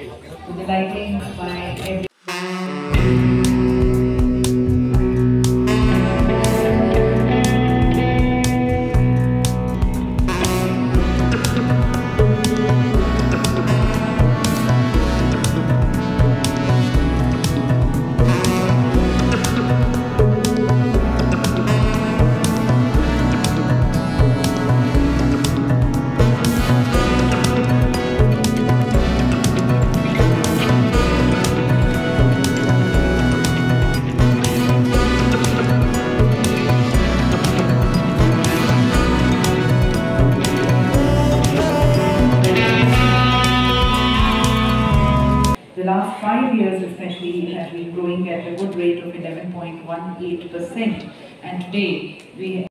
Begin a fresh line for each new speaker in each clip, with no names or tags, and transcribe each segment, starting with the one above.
with the lighting by every the last 5 years especially has been growing at a good rate of 11.18%, and today we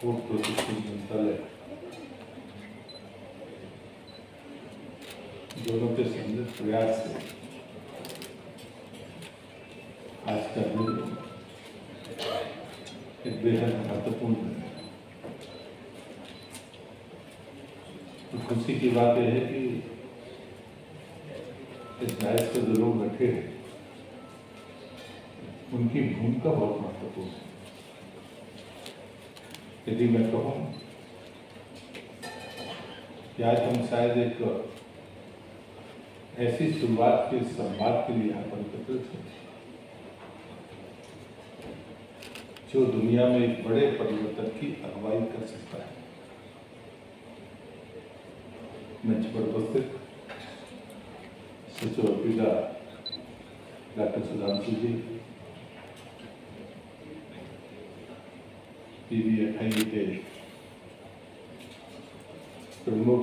food processing मंत्रालय दोनों के संयुक्त प्रयास से आज का दिन एक बेहद महत्वपूर्ण है। तो खुशी की बात यह है कि इस डायस पर जो लोग बैठे हैं उनकी भूमिका बहुत महत्वपूर्ण है। यदि मैं कहूँ कि आज हम शायद एक ऐसी शुरुआत के संवाद के लिए यहाँ पर एकत्रित हैं जो दुनिया में एक बड़े परिवर्तन की अगुवाई कर सकता है। मंच पर उपस्थित सचिव अर्पिता डॉक्टर सुधांशु जी, PBFI के प्रमुख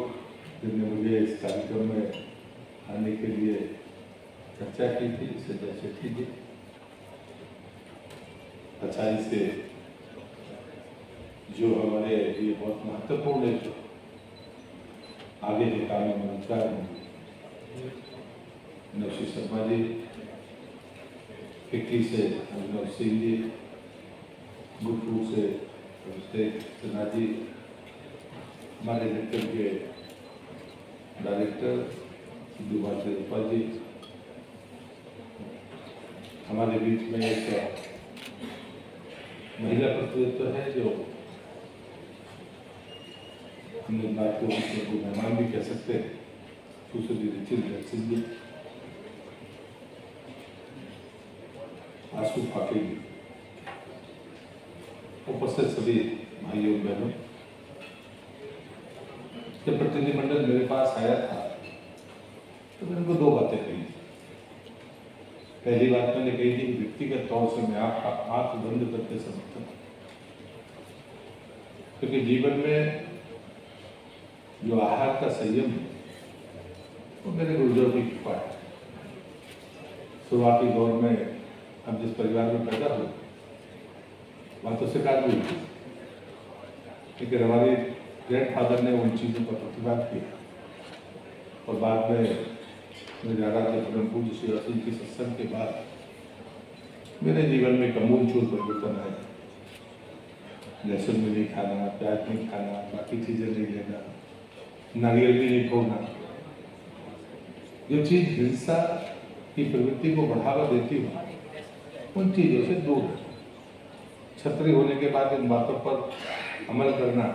जिन्होंने मुझे इस कार्यक्रम में आने के लिए चर्चा की थी, संजय शेट्टी जी, अच्छाई से जो हमारे लिए बहुत महत्वपूर्ण है, जो आगे के काम में मददगार होंगे, नौशी शर्मा जी, फिक्की से अभिनव सिंह जी, गुटू से सिन्हा जी, हमारे नेतृत्व के डायरेक्टर सिद्धू भाजपा जी, हमारे बीच में एक महिला प्रतिनिधित्व है जो हम लोग बात को मेहमान भी कह सकते हैं, सुश्री रिचिल जी, आशु फाके जी, उपस्थित सभी भाइयों बहनों। जब प्रतिनिधिमंडल मेरे पास आया था तो मैंने उनको दो बातें कही। पहली बात मैंने कही थी कि व्यक्तिगत तौर से मैं आपका आंख बंद करके समर्थन, क्योंकि जीवन में जो आहार का संयम है वो मेरे गुरुजों की कृपा है। शुरुआती दौर में हम जिस परिवार में पैदा हुए वहाँ तो शिकार भी हुई, लेकिन हमारे ग्रैंडफादर ने उन चीज़ों का प्रतिवाद किया और बाद में मेरे आराध्य परम पूज्य श्री असीम के सत्संग के बाद मेरे जीवन में एक अमूलचूल परिवर्तन आया। लहसुन भी नहीं खाना, प्याज नहीं खाना, बाकी चीज़ें नहीं लेना, नारियल भी नहीं खोना। जो चीज़ हिंसा की प्रवृत्ति को बढ़ावा देती हो उन चीज़ों से दूर है। छत्री होने के बाद इन बातों पर अमल करना,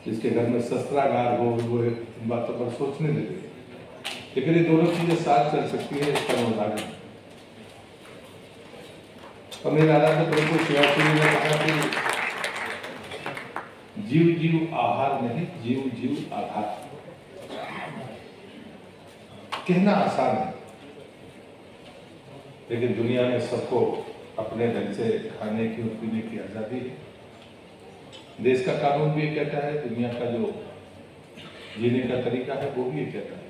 जिसके घर में शस्त्रागार हो वो इन बातों पर सोचने लगे, लेकिन ये दोनों चीजें साथ चल सकती है, इसका उदाहरण। और मेरे आराध्य प्रभु शिवाजी ने कहा कि जीव जीव आहार नहीं, जीव जीव आधार। कहना आसान है, लेकिन दुनिया में सबको अपने ढंग से खाने की और पीने की आज़ादी है। देश का कानून भी ये कहता है, दुनिया का जो जीने का तरीका है वो भी ये कहता है।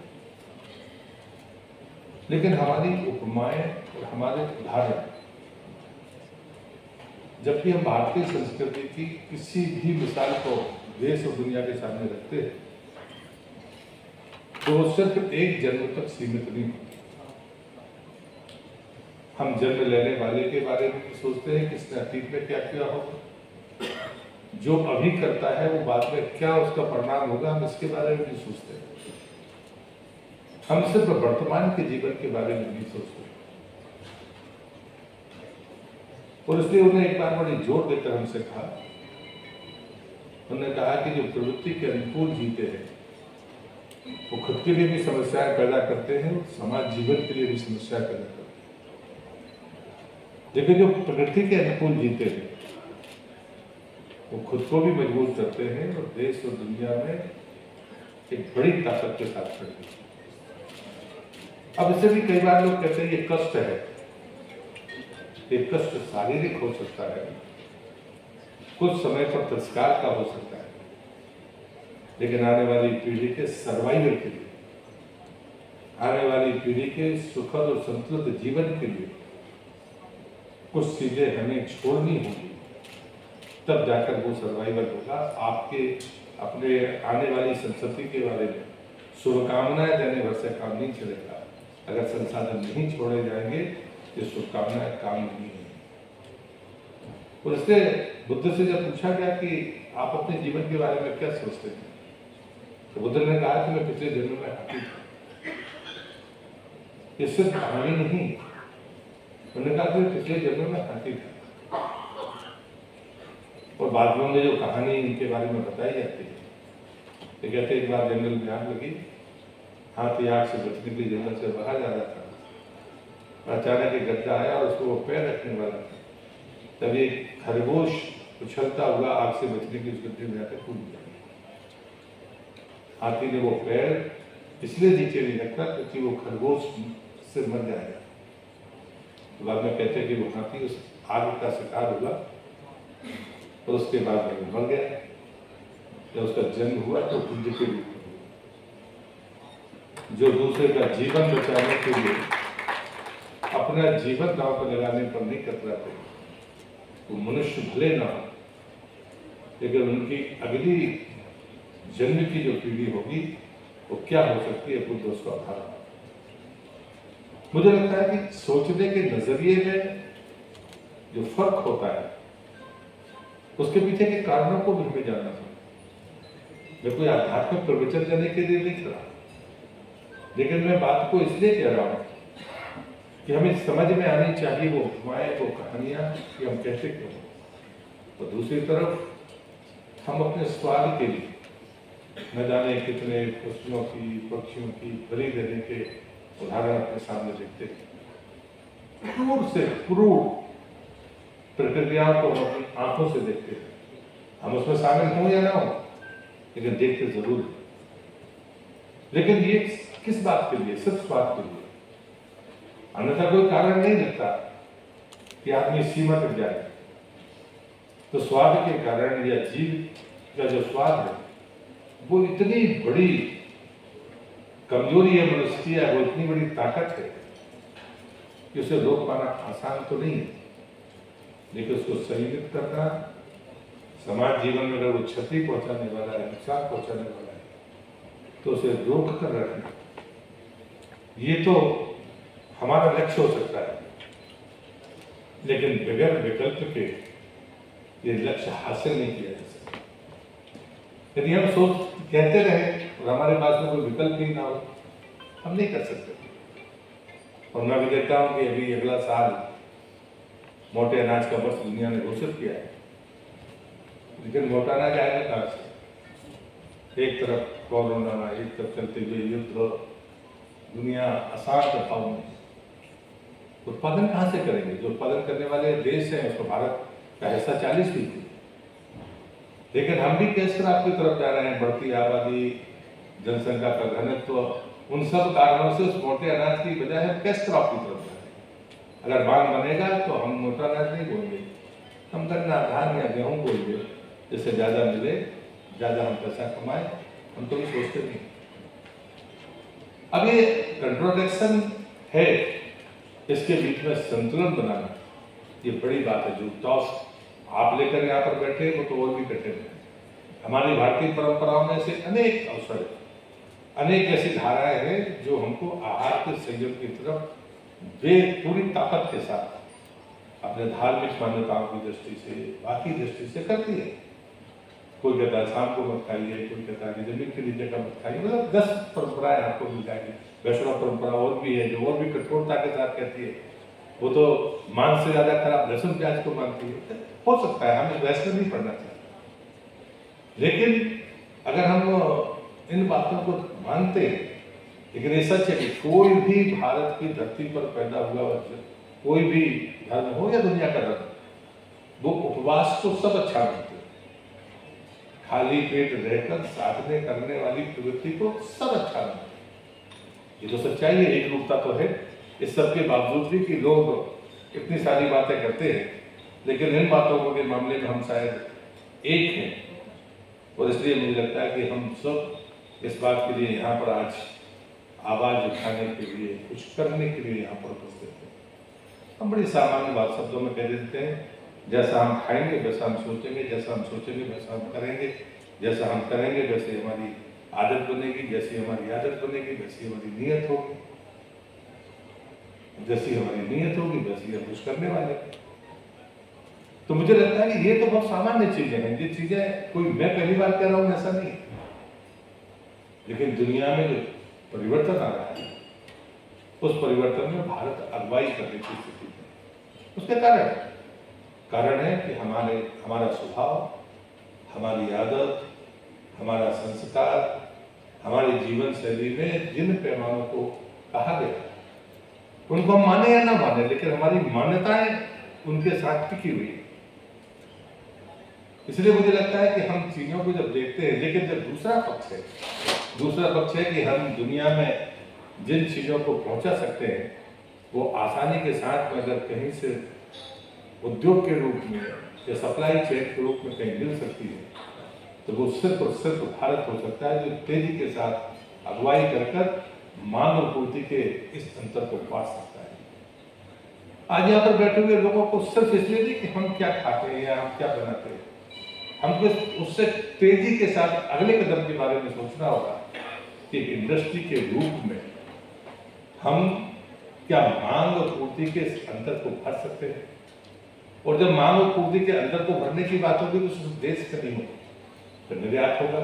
लेकिन हमारी उपमाएं और हमारे उदाहरण, जब भी हम भारतीय संस्कृति की किसी भी मिसाल को देश और दुनिया के सामने रखते हैं तो वो सिर्फ एक जन्म तक सीमित नहीं होती। हम जन्म लेने वाले के बारे में भी सोचते हैं कि इसने अतीत में क्या किया होगा, जो अभी करता है वो बाद में क्या उसका परिणाम होगा, हम इसके बारे में भी सोचते हैं। हम सिर्फ वर्तमान के जीवन के बारे में नहीं सोचते। और इसलिए उन्हें एक बार बड़ी जोर देकर हमसे कहा, उन्होंने कहा कि जो प्रवृत्ति के अनुकूल जीते हैं वो खुद के लिए भी समस्याएं पैदा करते हैं, समाज जीवन के लिए भी समस्या पैदा करते हैं। लेकिन जो प्रकृति के अनुकूल जीते हैं वो खुद को भी मजबूत करते हैं और देश और दुनिया में एक बड़ी ताकत के साथ खड़े हैं। अब इससे भी कई बार लोग कहते हैं ये कष्ट है, ये कष्ट शारीरिक हो सकता है, कुछ समय पर तिरस्कार का हो सकता है, लेकिन आने वाली पीढ़ी के सर्वाइवल के लिए, आने वाली पीढ़ी के सुखद और संतुलित जीवन के लिए कुछ चीजें हमें छोड़नी होगी, तब जाकर वो सर्वाइवल होगा। आपके अपने आने वाली संस्कृति के बारे में शुभकामनाएं देने भर से काम नहीं चलेगा। अगर संसाधन नहीं छोड़े जाएंगे ये शुभकामनाएं काम नहीं है। और इससे बुद्ध से जब पूछा गया कि आप अपने जीवन के बारे में क्या सोचते हैं, तो बुद्ध ने कहा कि मैं पिछले जन्म में हाथी था। ये सिर्फ कहानी नहीं, उन्होंने कहा कि पिछले जन्म में हाथी था। और बाद में उन्हें जो कहानी इनके बारे में बताई जाती है, तो कहते एक बार जंगल में आग लगी, हाथी आग से बचने के लिए जंगल से बाहर जा रहा था। अचानक एक गड्ढा आया और उसको वो पैर रखने वाला था, तभी खरगोश उछलता हुआ आग से बचने के उस गड्ढे में जाकर कूद गया। हाथी ने वो पैर इसलिए नीचे नहीं रखा क्योंकि वो खरगोश से मर जाएगा। तो बाद में कहते हैं कि वो हाथी उस आग का शिकार हुआ और उसके बाद में मर गया। जब उसका जन्म हुआ तो बुद्ध के रूप में, जो दूसरे का जीवन बचाने के लिए अपना जीवन दांव पर लगाने पर नहीं कतराते, वो मनुष्य भले ना हो, लेकिन उनकी अगली जन्म की जो पीढ़ी होगी वो क्या हो सकती है, बुद्ध उसका आधार। मुझे लगता है कि सोचने के नजरिए में जो फर्क होता है उसके पीछे के कारणों को भी हमें जानना चाहिए। मैं कोई आध्यात्मिक प्रवचन देने के लिए नहीं खड़ा, लेकिन मैं बात को इसलिए कह रहा हूं कि हमें समझ में आनी चाहिए वो उपमाएं, वो कहानियां कि हम कहते क्यों। और दूसरी तरफ हम अपने स्वाद के लिए न जाने कितने पशुओं की, पक्षियों की बलि देने के उदाहरण अपने सामने देखते हैं। क्रूर से क्रूर प्रक्रियाओं को हम अपनी आंखों से देखते हैं। हम उसमें शामिल हों या ना हो, लेकिन देखते जरूर हैं। लेकिन ये किस बात के लिए? सिर्फ स्वाद के लिए, अन्यथा कोई कारण नहीं लगता कि आदमी सीमा तक जाए। तो स्वाद के कारण या जीव का जो स्वाद है वो इतनी बड़ी कमजोरी है मनुष्य की, वो इतनी बड़ी ताकत है कि उसे रोक पाना आसान तो नहीं है, लेकिन उसको संयमित करना, समाज जीवन में अगर वो क्षति पहुंचाने वाला है, नुकसान पहुंचाने वाला है, तो उसे रोक कर रखना, ये तो हमारा लक्ष्य हो सकता है। लेकिन बगैर विकल्प के ये लक्ष्य हासिल नहीं किया जा सकता। यदि हम सोच कहते रहे और हमारे पास में कोई विकल्प ही ना हो, हम नहीं कर सकते। और मैं भी देखता हूं कि अभी अगला साल मोटे अनाज का वर्ष दुनिया ने घोषित किया है, लेकिन मोटा अनाज आएगा कहां से? एक तरफ कोरोना, एक तरफ चलते हुए युद्ध, दुनिया असाध भाव में, उत्पादन कहां से करेंगे? जो उत्पादन करने वाले देश हैं उसमें भारत का हिस्सा 40%, लेकिन हम भी कैश क्रॉप की तरफ जा रहे हैं। बढ़ती आबादी, जनसंख्या का घनत्व, उन सब कारणों से उस मोटे अनाज की बजाय हम कैश क्रॉप की तरफ जा रहे हैं। अगर मांग बनेगा तो हम मोटा अनाज नहीं बोलेंगे, हम गन्ना, धान या गेहूं बोलेंगे, जिससे ज्यादा मिले, ज्यादा हम पैसा कमाए। हम तो भी सोचते नहीं। अब ये कंट्रोडिक्शन है, इसके बीच में संतुलन बनाना ये बड़ी बात है। जो टॉस आप लेकर यहाँ पर बैठे वो तो और भी कठिन है। हमारी भारतीय परंपराओं में से अनेक अवसर, अनेक ऐसी धाराएं हैं जो हमको आहार के संयम की तरफ वे पूरी ताकत के साथ अपने धार्मिक मान्यताओं की दृष्टि से, बाकी दृष्टि से करती है। कोई कहता है शाम को मत खाइए, कोई कहता है कि जमीन के नीचे का मत खाइए, मतलब 10 परंपराएं आपको मिल जाएगी। वैष्णव परंपरा और भी है जो और भी कठोरता के साथ कहती है, वो तो मांस से ज्यादा खराब लहसुन प्याज को मानती है। हो सकता है हमें वैसे नहीं पढ़ना चाहिए, लेकिन अगर हम इन बातों को मानते हैं, लेकिन ये सच है कि कोई भी भारत की धरती पर पैदा हुआ कोई भी धर्म हो या दुनिया का धर्म, वो उपवास को सब अच्छा मानते हैं। खाली पेट रहकर साधने करने वाली प्रवृत्ति को सब अच्छा मानते हैं। ये तो सच्चाई है, एक रूपता तो है। इस सब के बावजूद भी कि लोग इतनी सारी बातें करते हैं, लेकिन इन बातों के मामले में हम शायद एक हैं। और इसलिए मुझे लगता है कि हम सब इस बात के लिए यहाँ पर आज आवाज उठाने के लिए, कुछ करने के लिए यहाँ पर उपस्थित हैं। हम बड़ी सामान्य बात शब्दों में कह देते हैं, जैसा हम खाएंगे वैसा हम सोचेंगे, जैसा हम सोचेंगे वैसा हम करेंगे, जैसा हम करेंगे वैसे हमारी आदत बनेगी, जैसी हमारी आदत बनेगी वैसी हमारी नीयत होगी, जैसी हमारी नीयत होगी वैसी हम कुछ करने वाले। तो मुझे लगता है कि ये तो बहुत सामान्य चीजें हैं। ये चीजें कोई मैं पहली बार कह रहा हूं ऐसा नहीं, लेकिन दुनिया में जो परिवर्तन आ रहा है, उस परिवर्तन में भारत अगुवाई करने की स्थिति है। उसके कारण है कि हमारा स्वभाव, हमारी आदत, हमारा संस्कार, हमारी जीवन शैली में जिन पैमानों को कहा गया, उनको हम माने या ना माने, लेकिन हमारी मान्यताएं उनके साथ टिकी हुई है। इसलिए मुझे लगता है कि हम चीजों को जब देखते हैं, लेकिन जब दूसरा पक्ष है कि हम दुनिया में जिन चीजों को पहुंचा सकते हैं, वो आसानी के साथ में अगर कहीं से उद्योग के रूप में या सप्लाई चेन के रूप में कहीं मिल सकती है, तो वो सिर्फ और सिर्फ भारत हो सकता है, जो तेजी के साथ अगुवाई कर मांग और पूर्ति के इस अंतर को पार सकता है। आज यहाँ पर बैठे हुए लोगों को सिर्फ इसलिए नहीं कि हम क्या खाते हैं या हम क्या बनाते हैं, हमको उससे तेजी के साथ अगले कदम के बारे में सोचना होगा कि इंडस्ट्री के रूप में हम क्या मांग और पूर्ति के अंतर को भर सकते हैं। और जब मांग और पूर्ति के अंतर को भरने की बात होगी तो सिर्फ देश का नहीं होगा, फिर निर्यात होगा।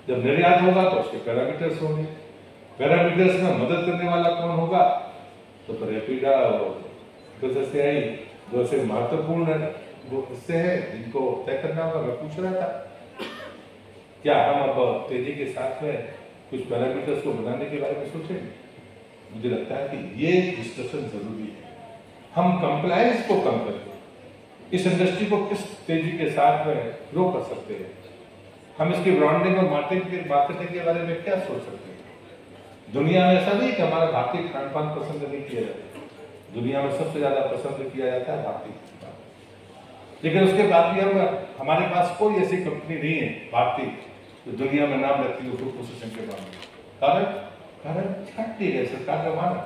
जब निर्यात होगा तो उसके पैरामीटर्स होंगे, पैरामीटर्स में मदद करने वाला कौन होगा, तो फिर एपीडा और FSSAI जो से महत्वपूर्ण वो हिस्से है जिनको तय करना होगा। मैं पूछ रहा था, क्या हम अब तेजी के साथ में कुछ पैरामीटर्स को बनाने के बारे में सोचेंगे? मुझे लगता है कि ये डिस्कशन जरूरी है। हम कंप्लायंस को कम करके इस इंडस्ट्री को किस तेजी के साथ में ग्रो कर सकते हैं, हम इसकी ब्रांडिंग और मार्केटिंग के बारे में क्या सोच सकते हैं। दुनिया में ऐसा नहीं कि हमारा भारतीय खान पान पसंद नहीं किया जाता, दुनिया में सबसे ज्यादा पसंद किया जाता है भारतीय खान पान, लेकिन उसके बाद भी हमारे पास कोई ऐसी कंपनी नहीं है भारतीय जो दुनिया में नाम रखती है फूड प्रोसेसिंग के मामले में। कारण छाटती है सरकार का माना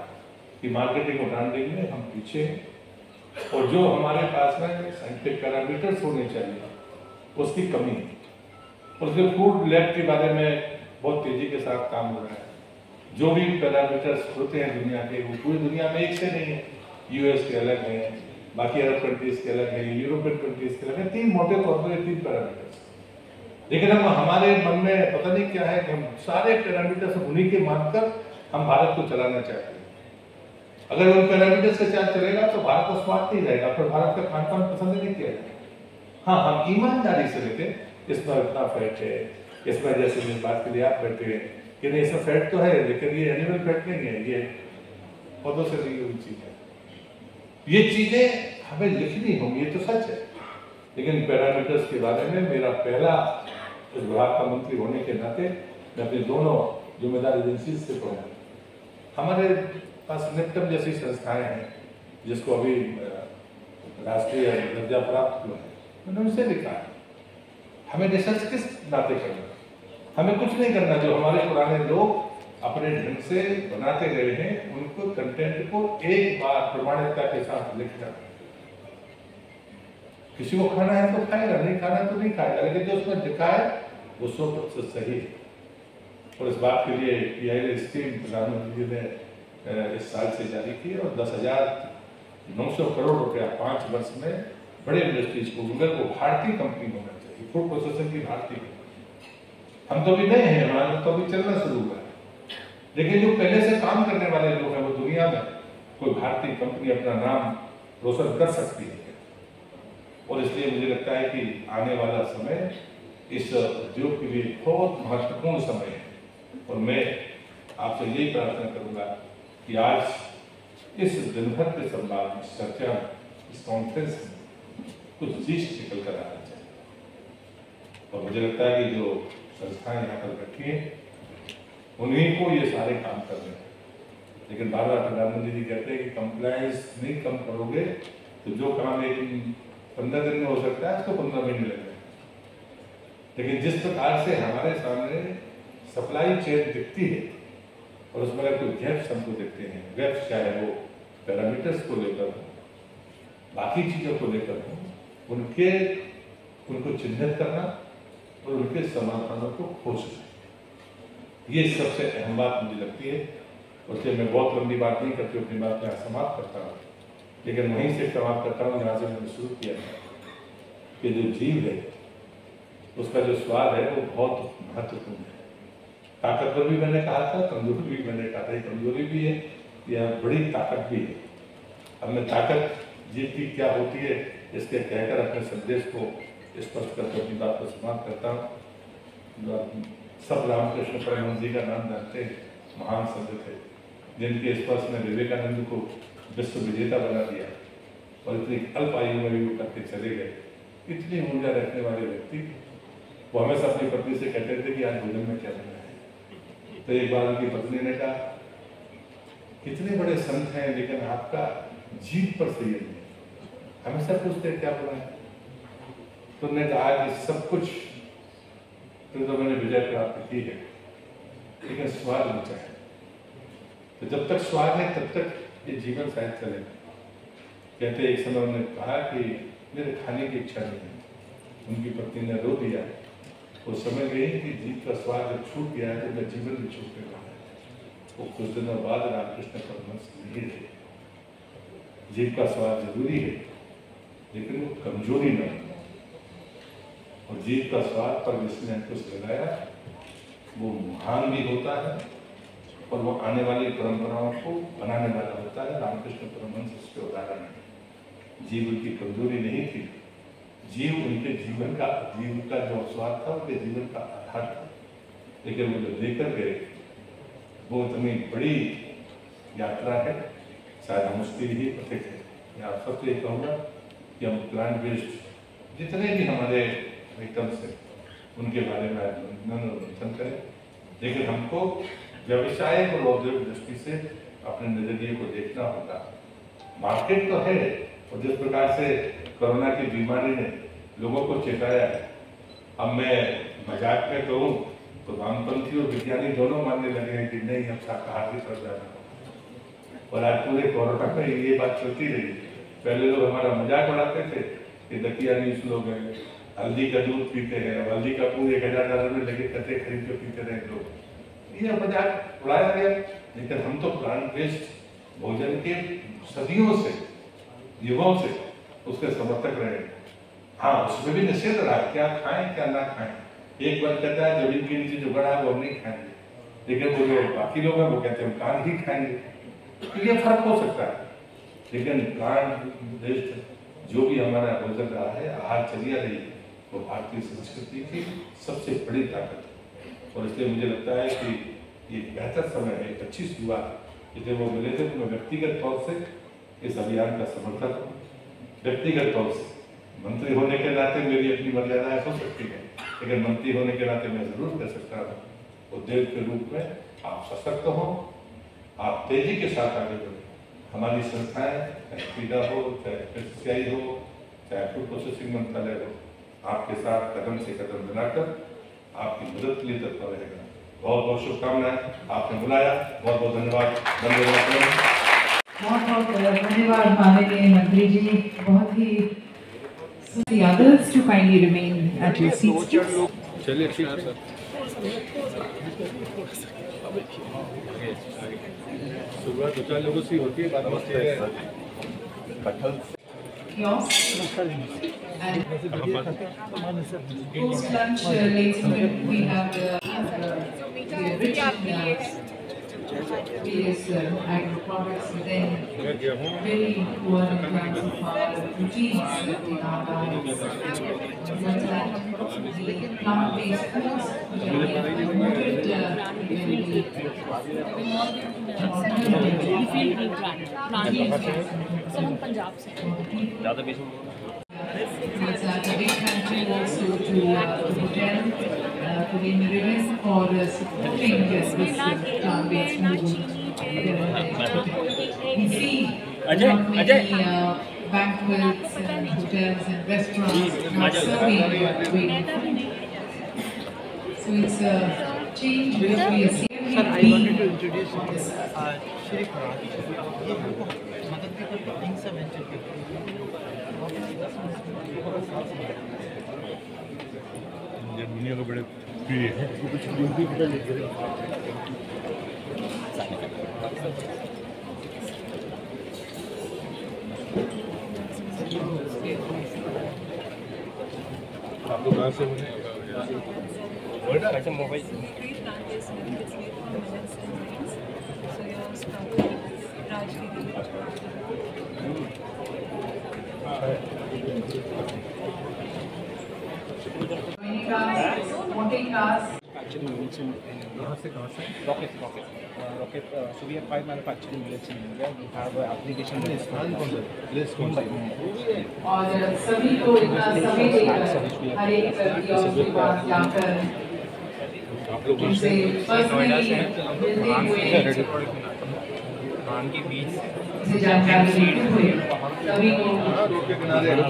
कि मार्केटिंग और ब्रांडिंग में हम पीछे हैं, और जो हमारे पास में साइंटिफिक पैरामीटर्स होने चाहिए उसकी कमी है। और उसके फूड लैब के बारे में बहुत तेजी के साथ काम हो रहा है। जो भी पैरामीटर्स होते हैं दुनिया के, वो पूरी दुनिया में एक से नहीं है। यूएस के अलग हैं, बाकी अरब कंट्रीज के अलग है, यूरोपियन कंट्रीज के अलग है। 3 मोटे तौर पर 3 पैरामीटर्स, लेकिन हम हमारे मन में पता नहीं क्या है कि हम सारे पैरामीटर्स उन्हीं के मानकर हम भारत को चलाना चाहते हैं। अगर उन पैरामीटर्स के साथ चलेगा तो भारत को स्वाद नहीं रहेगा, फिर भारत का खान पान पसंद नहीं किया जाएगा। हाँ, हम ईमानदारी से लेते इसमें इतना फैट है, इसमें जैसे जिस बात के लिए आप बैठे हैं कि नहीं इसमें फैट तो है, लेकिन ये एनिमल फैट नहीं है, ये पौधों से ली हुई चीज है। ये चीजें हमें लिखनी होंगी, ये तो सच है। लेकिन पैरामीटर्स के बारे में मेरा पहला इस विभाग का मंत्री होने के नाते मैं अपनी दोनों जिम्मेदार एजेंसी से कहूँगा, हमारे पास निफ्टम जैसी संस्थाएं हैं जिसको अभी राष्ट्रीय दर्जा प्राप्त हुआ है, मैंने उनसे लिखा है हमें रिसर्च किस नाते करना, हमें कुछ नहीं करना। जो हमारे पुराने लोग अपने ढंग से बनाते गए हैं उनको कंटेंट को एक बार प्रमाणिकता के साथ लिखना। किसी को खाना है तो खाएगा, नहीं खाना तो नहीं खाएगा, लेकिन जो उसमें लिखा है वो 100% सही है। और इस बात के लिए PIL स्कीम प्रधानमंत्री जी ने इस साल से जारी की और 10,900 करोड़ रुपया 5 वर्ष में बड़े इंडस्ट्रीज को, मगर वो भारतीय कंपनी होना चाहिए, फूड प्रोसेसिंग की भारतीय कंपनी। हम तो अभी नए हैं, हमारा तो अभी चलना शुरू हुआ है, लेकिन जो पहले से काम करने वाले लोग हैं वो दुनिया में कोई भारतीय कंपनी अपना नाम रोशन कर सकती है। और इसलिए मुझे लगता है कि आने वाला समय इस उद्योग के लिए बहुत महत्वपूर्ण समय है। और मैं आपसे यही प्रार्थना करूंगा कि आज इस दिन भर के संवाद, इस चर्चा, इस कॉन्फ्रेंस में कुछ चीज निकल कर आना चाहिए। और मुझे लगता है कि जो संस्थाएं यहाँ पर बैठी हैं उन्हीं को ये सारे काम करने हैं। लेकिन बार बार प्रधानमंत्री जी कहते हैं कि कंप्लायंस नहीं कम करोगे तो जो काम एक 15 दिन में हो सकता है उसको 15 महीने लगेंगे। लेकिन जिस प्रकार से हमारे सामने सप्लाई चेन दिखती है और उसमें अगर कोई गैप्स हमको दिखते हैं, गैप्स चाहे वो पैरामीटर्स को लेकर हो, बाकी चीज़ों को लेकर हो, उनको चिन्हित करना और उनके समाधानों को खोजना, ये सबसे अहम बात मुझे लगती है। उससे मैं बहुत लंबी बात नहीं करती, अपनी बात यहाँ समाप्त करता हूँ, लेकिन वहीं से समाप्त करता हूँ जहाँ से मैंने शुरू किया था कि जो जीव है उसका जो स्वाद है वो बहुत महत्वपूर्ण है। ताकतवर भी मैंने कहा था, कमजोर भी मैंने कहा था, ये कमजोरी भी है, यह बड़ी ताकत भी है। अब मैं ताकत जीव की क्या होती है इसके कहकर अपने संदेश को स्पष्ट करके अपनी बात को समाप्त करता हूँ। सब रामकृष्ण परमहंस जी का नाम जानते हैं, महान संत थे, जिनके स्पर्श ने विवेकानंद को विश्व विजेता बना दिया और इतनी अल्प आयु में भी वो करके चले गए। इतनी ऊर्जा रखने वाले व्यक्ति वो हमेशा अपनी पत्नी से कहते थे कि आज भोजन में क्या बना है। तो एक बार उनकी पत्नी ने कहा, कितने बड़े संत हैं लेकिन आपका जीभ पर सही नहीं है, हमेशा पूछते क्या बना है। तो उन्होंने कहा कि सब कुछ तो मैंने विजय प्राप्त की है, लेकिन स्वाद बचा है। तो जब तक स्वाद है तब तक ये जीवन शायद चलेगा। कहते एक समय उन्होंने कहा कि मेरे खाने की इच्छा नहीं है। उनकी पत्नी ने रो दिया। वो समझ गई कि जीव का स्वाद जब छूट गया है तो मैं जीवन भी छूटने वाला है। वो कुछ दिनों बाद रामकृष्ण परमहंस नहीं रहे। जीव का स्वाद जरूरी है लेकिन वो कमजोरी नहीं है। और जीव का स्वाद पर जिसने अंकुश लगाया वो महान भी होता है और वो आने वाली परंपराओं को बनाने वाला होता है। रामकृष्ण परमहंस इसके उदाहरण है। जीव उनकी कमजोरी नहीं थी, जीव उनके जीवन का जो स्वाद था उनके जीवन का आधार था। लेकिन वो जो लेकर गए वो इतनी बड़ी यात्रा है, शायद हम उसके लिए पथिक है। मैं आप सबसे ये कहूँगा कि हम प्लांट बेस्ड जितने भी हमारे आइटम्स हैं उनके बारे में मंथन करें, लेकिन हमको व्यवसाय और औद्योगिक दृष्टि से अपने नजरिए को देखना होगा। मार्केट तो है और जिस प्रकार से कोरोना की बीमारी ने लोगों को चेताया है, अब मैं मजाक में कहूँ तो वामपंथी और विज्ञानी दोनों मानने लगे हैं कि नहीं अब शाकाहार की तरफ जाना। और आज पूरे कोरोना में ये बात चलती रही। पहले लोग हमारा मजाक उड़ाते थे कि दकियानीस लोग हैं, हल्दी का दूध पीते हैं, हल्दी का पूरे 1000 डॉलर में लगे कटे खरीद के पीते रहे लोग। ये मजाक उड़ाया गया। लेकिन हम तो प्लांट बेस्ड भोजन के सदियों से, युगों से उसके समर्थक रहे। हाँ, उसमें भी निषेध रहा, क्या खाएं क्या ना खाएं। एक बार कहता है जमीन के नीचे जो गड़ा है वो हम नहीं खाएंगे, लेकिन वो जो बाकी लोग हैं वो कहते हैं हम कान ही खाएंगे। तो ये फर्क हो सकता है, लेकिन प्लांट बेस्ड जो भी हमारा भोजन रहा है, आहार चलिया रही है, वो भारतीय संस्कृति की सबसे बड़ी ताकत है। और इसलिए मुझे लगता है कि ये बेहतर समय है, एक अच्छी शुरुआत। इसलिए वो मिले थे तो मैं व्यक्तिगत तौर से इस अभियान का समर्थक हूँ। व्यक्तिगत तौर से मंत्री होने के नाते मेरी अपनी मर्यादाएं हो सकती है, लेकिन मंत्री होने के नाते मैं जरूर कर सकता हूँ उद्योग के रूप में आप सशक्त हो, आप तेजी के साथ आगे बढ़े। हमारी संस्थाएं, चाहे पीडा हो, चाहे एफएससीआई हो, चाहे फूड प्रोसेसिंग मंत्रालय हो, आपके साथ कदम से कदम मिलाकर आपकी मदद के लिए तत्पर रहेगा। बहुत बहुत शुभकामनाएं। आपने बुलाया, बहुत बहुत धन्यवाद।
बहुत बहुत धन्यवाद माननीय मंत्री जी। बहुत ही the others to kindly remain at your seats.
चलिए ठीक है सर। शुरुआत 2-4 लोगों से होती है, बाद में
Kiosk. And post lunch, ladies and gentlemen, we have rich various agro products, then very poor in terms of proteins in our diets. The plant-based foods, we have promoted
Punjab से
It's a big thank you also to the hotel, to the Meridian for supporting this plant-based movement. We see not many banquets and hotels and restaurants not serving vegan food. So it's a change which we are seeing.
Sir, I wanted to introduce Shri Faraj. ये हमको मदद भी करते हैं, हिंसा venture के
दुनिया को बड़े प्रिय है। आप लोग कहाँ से बने? अच्छा mobile
Rocket. So we have 5 manufacturing units in India. We have an application.
और सभी को इतना समय देकर हर एक कियोस्क के पास जाकर उनसे पर्सनली मिलते हुए से जानकारी लेते हुए सभी को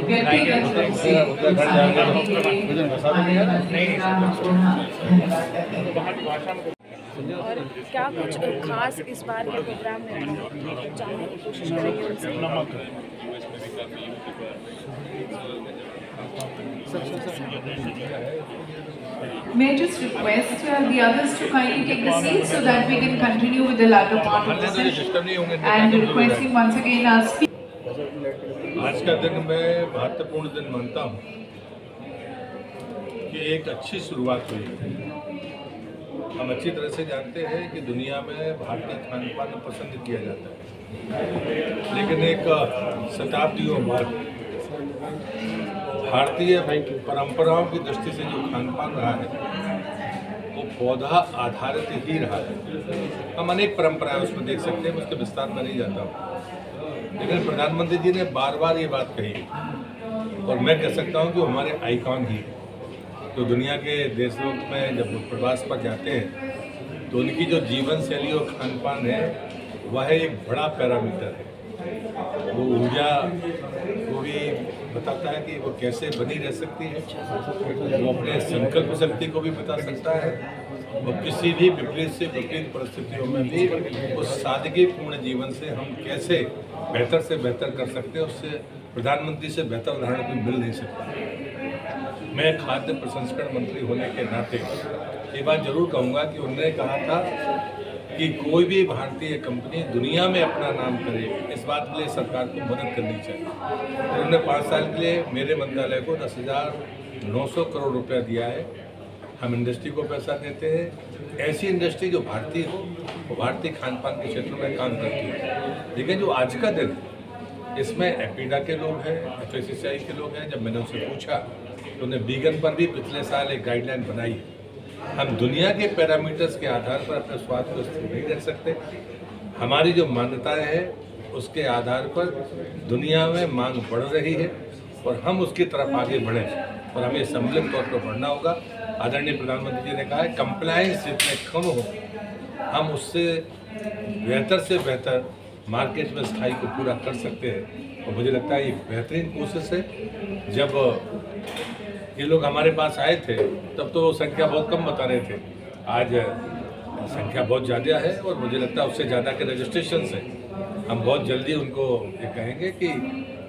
व्यक्तिगत रूप से प्रोत्साहित करने के लिए
और क्या कुछ खास इस बार के प्रोग्राम में जानने की कोशिश करेंगे उनसे।
May I just request the others to kindly take the seat so that we can continue with the latter part of the session, and requesting once again our speaker.
आज का दिन मैं महत्वपूर्ण दिन मानता हूँ कि एक अच्छी शुरुआत हुई है। हम अच्छी तरह से जानते हैं कि दुनिया में भारतीय खान पान पसंद किया जाता है, लेकिन एक शताब्दियों बाद भारतीय परंपराओं की दृष्टि से जो खान पान रहा है वो पौधा आधारित ही रहा है। हम अनेक परंपराएं उसमें देख सकते हैं, उसके विस्तार में नहीं जाता हूँ, लेकिन प्रधानमंत्री जी ने बार बार ये बात कही और मैं कह सकता हूँ कि वो हमारे आइकॉन ही है। तो दुनिया के देशों में जब प्रवास पर जाते हैं तो उनकी जो जीवन शैली और खान पान है वह एक बड़ा पैरामीटर है। वो ऊर्जा को भी बताता है कि वो कैसे बनी रह सकती है, वो अपने संकल्प शक्ति को भी बता सकता है, वो किसी भी विपरीत से विपरीत परिस्थितियों में भी उस सादगीपूर्ण जीवन से हम कैसे बेहतर से बेहतर कर सकते हैं, उससे प्रधानमंत्री से बेहतर उदाहरण कोई मिल नहीं सकता। मैं खाद्य प्रसंस्करण मंत्री होने के नाते ये बात जरूर कहूँगा कि उन्होंने कहा था कि कोई भी भारतीय कंपनी दुनिया में अपना नाम करे, इस बात के लिए सरकार को मदद करनी चाहिए। तो उन्होंने 5 साल के लिए मेरे मंत्रालय को 10,900 करोड़ रुपया दिया है। हम इंडस्ट्री को पैसा देते हैं, ऐसी इंडस्ट्री जो भारतीय हो, वो भारतीय खान पान के क्षेत्र में काम करती है। लेकिन जो आज का दिन इसमें एपीडा के लोग हैं, FSSAI के लोग हैं, जब मैंने उनसे पूछा तो उन्हें वीगन पर भी पिछले साल एक गाइडलाइन बनाई है। हम दुनिया के पैरामीटर्स के आधार पर अपने स्वास्थ्य को स्थिर नहीं रख सकते। हमारी जो मान्यताएं हैं उसके आधार पर दुनिया में मांग बढ़ रही है और हम उसकी तरफ आगे बढ़ें और हमें सम्मिलित तौर पर बढ़ना होगा। आदरणीय प्रधानमंत्री जी ने कहा है कंप्लायंस जितने कम हो हम उससे बेहतर से बेहतर मार्केट में स्थायी को पूरा कर सकते हैं। और मुझे लगता है ये बेहतरीन कोशिश है। जब ये लोग हमारे पास आए थे तब तो संख्या बहुत कम बता रहे थे, आज संख्या बहुत ज़्यादा है और मुझे लगता है उससे ज़्यादा के रजिस्ट्रेशन है। हम बहुत जल्दी उनको ये कहेंगे कि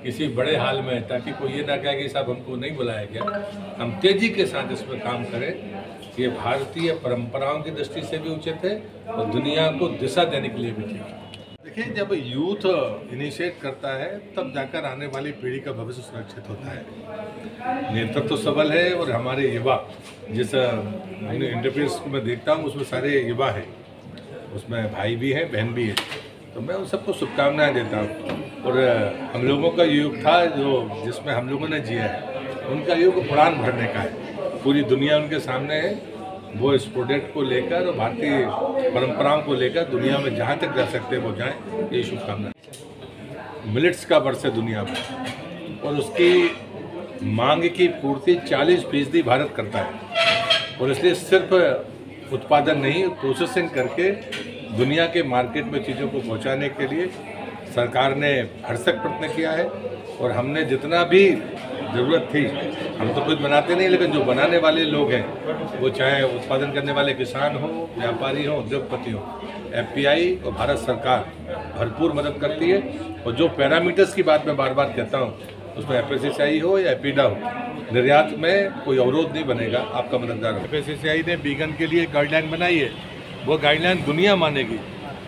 किसी बड़े हाल में, ताकि कोई ये ना कहे कि साहब हमको नहीं बुलाया गया। हम तेज़ी के साथ इस पर काम करें। ये भारतीय परंपराओं की दृष्टि से भी उचित है और दुनिया को दिशा देने के लिए भी ठीक है। देखिए, जब यूथ इनिशिएट करता है तब जाकर आने वाली पीढ़ी का भविष्य सुरक्षित होता है। नेतृत्व तो सबल है और हमारे युवा, जिस इंटरव्यूज को मैं देखता हूँ उसमें सारे युवा हैं, उसमें भाई भी हैं, बहन भी है, तो मैं उन सबको शुभकामनाएं देता हूँ। और हम लोगों का युग था जो जिसमें हम लोगों ने जिया है, उनका युग उड़ान भरने का है। पूरी दुनिया उनके सामने है, वो इस प्रोडक्ट को लेकर और भारतीय परंपराओं को लेकर दुनिया में जहाँ तक जा सकते हैं वो जाएं, ये शुभकामनाएं। मिलेट्स का वर्ष है दुनिया में और उसकी मांग की पूर्ति 40% भारत करता है, और इसलिए सिर्फ उत्पादन नहीं, प्रोसेसिंग करके दुनिया के मार्केट में चीज़ों को पहुंचाने के लिए सरकार ने भरसक प्रयत्न किया है। और हमने जितना भी ज़रूरत थी, हम तो कुछ बनाते नहीं, लेकिन जो बनाने वाले लोग हैं, वो चाहे उत्पादन करने वाले किसान हो, व्यापारी हो, उद्योगपति हो, एफपीआई और भारत सरकार भरपूर मदद करती है। और जो पैरामीटर्स की बात मैं बार बार कहता हूँ, उसमें एफएसएसआई हो या एपीडा हो, निर्यात में कोई अवरोध नहीं बनेगा, आपका मददगार हो। एफएसएसआई ने वीगन के लिए गाइडलाइन बनाई है, वो गाइडलाइन दुनिया मानेगी।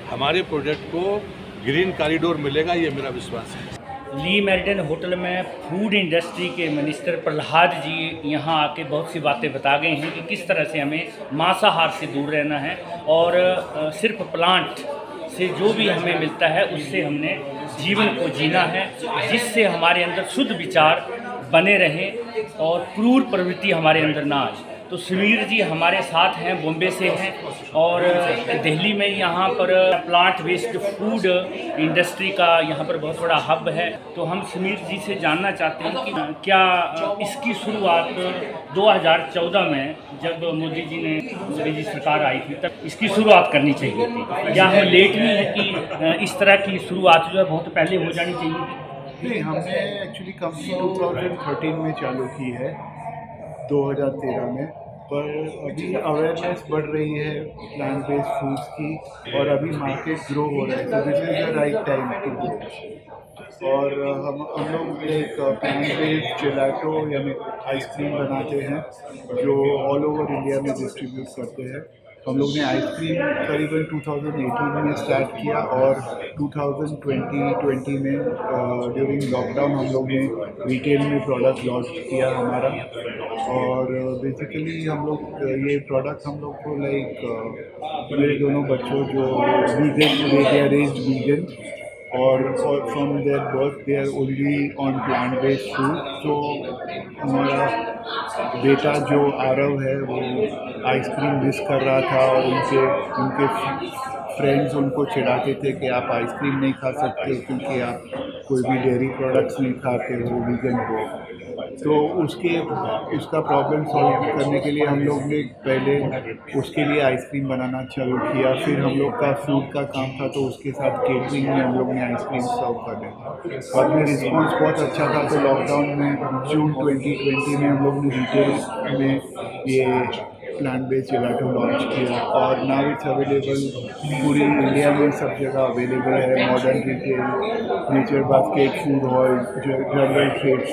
हमारे प्रोजेक्ट को ग्रीन कॉरिडोर मिलेगा, ये मेरा विश्वास है।
ली मेरिडियन होटल में फूड इंडस्ट्री के मिनिस्टर प्रहलाद जी यहाँ आके बहुत सी बातें बता गए हैं कि किस तरह से हमें मांसाहार से दूर रहना है और सिर्फ प्लांट से जो भी हमें मिलता है उससे हमने जीवन को जीना है, जिससे हमारे अंदर शुद्ध विचार बने रहें और क्रूर प्रवृत्ति हमारे अंदर ना आए। तो समीर जी हमारे साथ हैं, बॉम्बे से हैं और दिल्ली में यहाँ पर प्लांट बेस्ड फूड इंडस्ट्री का यहाँ पर बहुत बड़ा हब है। तो हम समीर जी से जानना चाहते हैं कि क्या इसकी शुरुआत 2014 में जब मोदी जी ने मोदी जी सरकार आई थी तब इसकी शुरुआत करनी चाहिए थी, या हम लेट नहीं है कि इस तरह की शुरुआत जो है बहुत पहले हो जानी चाहिए थी?
नहीं, हमने एक्चुअली कंपनी 2013 में चालू की है, 2013 में, पर अभी अवेयरनेस बढ़ रही है प्लांट बेस्ड फूड्स की और अभी मार्केट ग्रो हो रहा है, तो this is the right time to do. और हम लोग एक प्लांट बेस्ड जेलाटो यानी आइसक्रीम बनाते हैं जो ऑल ओवर इंडिया में डिस्ट्रीब्यूट करते हैं। हम लोग ने आइसक्रीम करीबन 2018 में स्टार्ट किया और 2020 में ड्यूरिंग लॉकडाउन हम लोग ने रिटेल में प्रोडक्ट लॉन्च किया हमारा। और बेसिकली हम लोग ये प्रोडक्ट हम लोग को मेरे दोनों बच्चों जो vegan, they are raised vegan और from their birth they are only on plant based food. तो हमारा बेटा जो आरव है वो आइसक्रीम मिस कर रहा था और उनके फ्रेंड्स उनको चिढ़ाते थे कि आप आइसक्रीम नहीं खा सकते क्योंकि आप कोई भी डेयरी प्रोडक्ट्स नहीं खाते हो, वीगन हो। तो उसका प्रॉब्लम सॉल्व करने के लिए हम लोग ने पहले उसके लिए आइसक्रीम बनाना चालू किया। फिर हम लोग का फूड का काम था तो उसके साथ केटरिंग में हम लोग ने आइसक्रीम सर्व कर रहे थे और में रिस्पॉन्स बहुत अच्छा था। तो लॉकडाउन में जून 2020 में हम लोग ने रिटेल में ये प्लांट बेस्ड जेलाटो लॉन्च किया और नाउ इट्स अवेलेबल पूरी इंडिया में, सब जगह अवेलेबल है। Modern retail, nature basket, food hall, general trade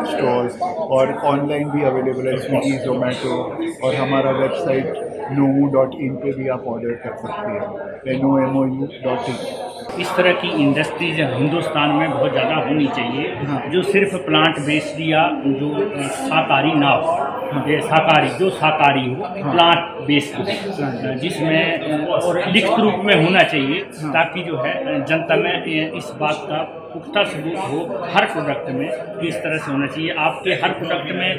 stalls और ऑनलाइन भी अवेलेबल है, स्विगी, जोमेटो और हमारा वेबसाइट nomu.in पे भी आप ऑर्डर कर सकते हैं, nomou.in।
इस तरह की इंडस्ट्रीज हिंदुस्तान में बहुत ज़्यादा होनी चाहिए। हाँ। जो सिर्फ प्लांट बेस्ड या जो शाकाहारी ना हो, हाँ। शाकाहारी जो शाकाहारी हो, हाँ। प्लांट बेस्ड जिसमें और लिखित रूप में होना चाहिए, हाँ। ताकि जो है जनता में इस बात का पुख्ता सबूत हो हर प्रोडक्ट में कि इस तरह से होना चाहिए। आपके हर प्रोडक्ट में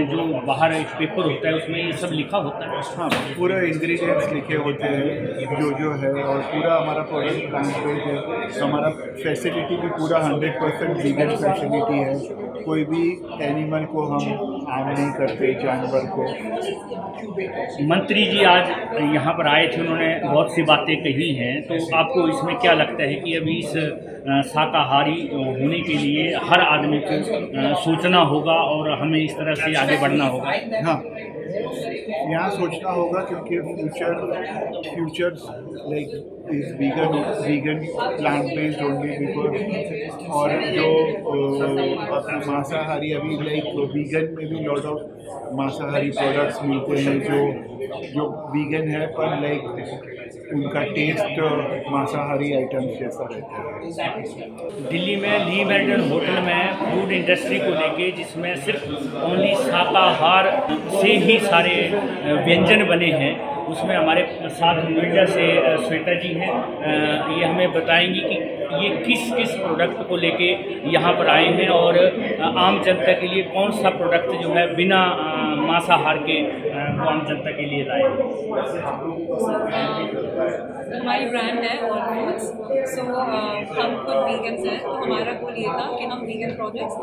जो बाहर एक पेपर होता है उसमें ये सब लिखा होता है,
हाँ, पूरा इंग्रेडिएंट्स लिखे होते हैं जो है और पूरा हमारा प्रोडक्ट प्लांट बेस्ड है। हमारा फैसिलिटी भी पूरा 100% वीगन फैसिलिटी है। कोई भी एनिमल को हम हार्म नहीं करते, जानवर को।
मंत्री जी आज यहाँ पर आए थे, उन्होंने बहुत सी बातें कही हैं, तो आपको इसमें क्या लगता है कि अभी इस शाकाहारी होने के लिए हर आदमी को सोचना होगा और हमें इस तरह से आगे बढ़ना होगा?
हाँ, यहाँ सोचना होगा क्योंकि future like is vegan plant based only because. और जो मांसाहारी अभी लाइक वीगन में भी लॉट ऑफ मांसाहारी प्रोडक्ट्स मिलते हैं जो वीगन है, पर लाइक उनका टेस्ट मांसाहारी आइटम्स जैसा रहता है।
दिल्ली में ली मेरिडियन होटल में फूड इंडस्ट्री को लेके, जिसमें सिर्फ ओनली शाकाहार से ही सारे व्यंजन बने हैं, उसमें हमारे साथ नोएडा से श्वेता जी हैं। ये हमें बताएंगी कि ये किस किस प्रोडक्ट को लेके यहाँ पर आए हैं और आम जनता के लिए कौन सा प्रोडक्ट जो है बिना मांसाहार के वो आम जनता के लिए लाए।
हमारी ब्रांड है ऑल फूड्स। सो हम खुद वीगन्स हैं, तो हमारा गोल ये था कि हम वीगन प्रोडक्ट्स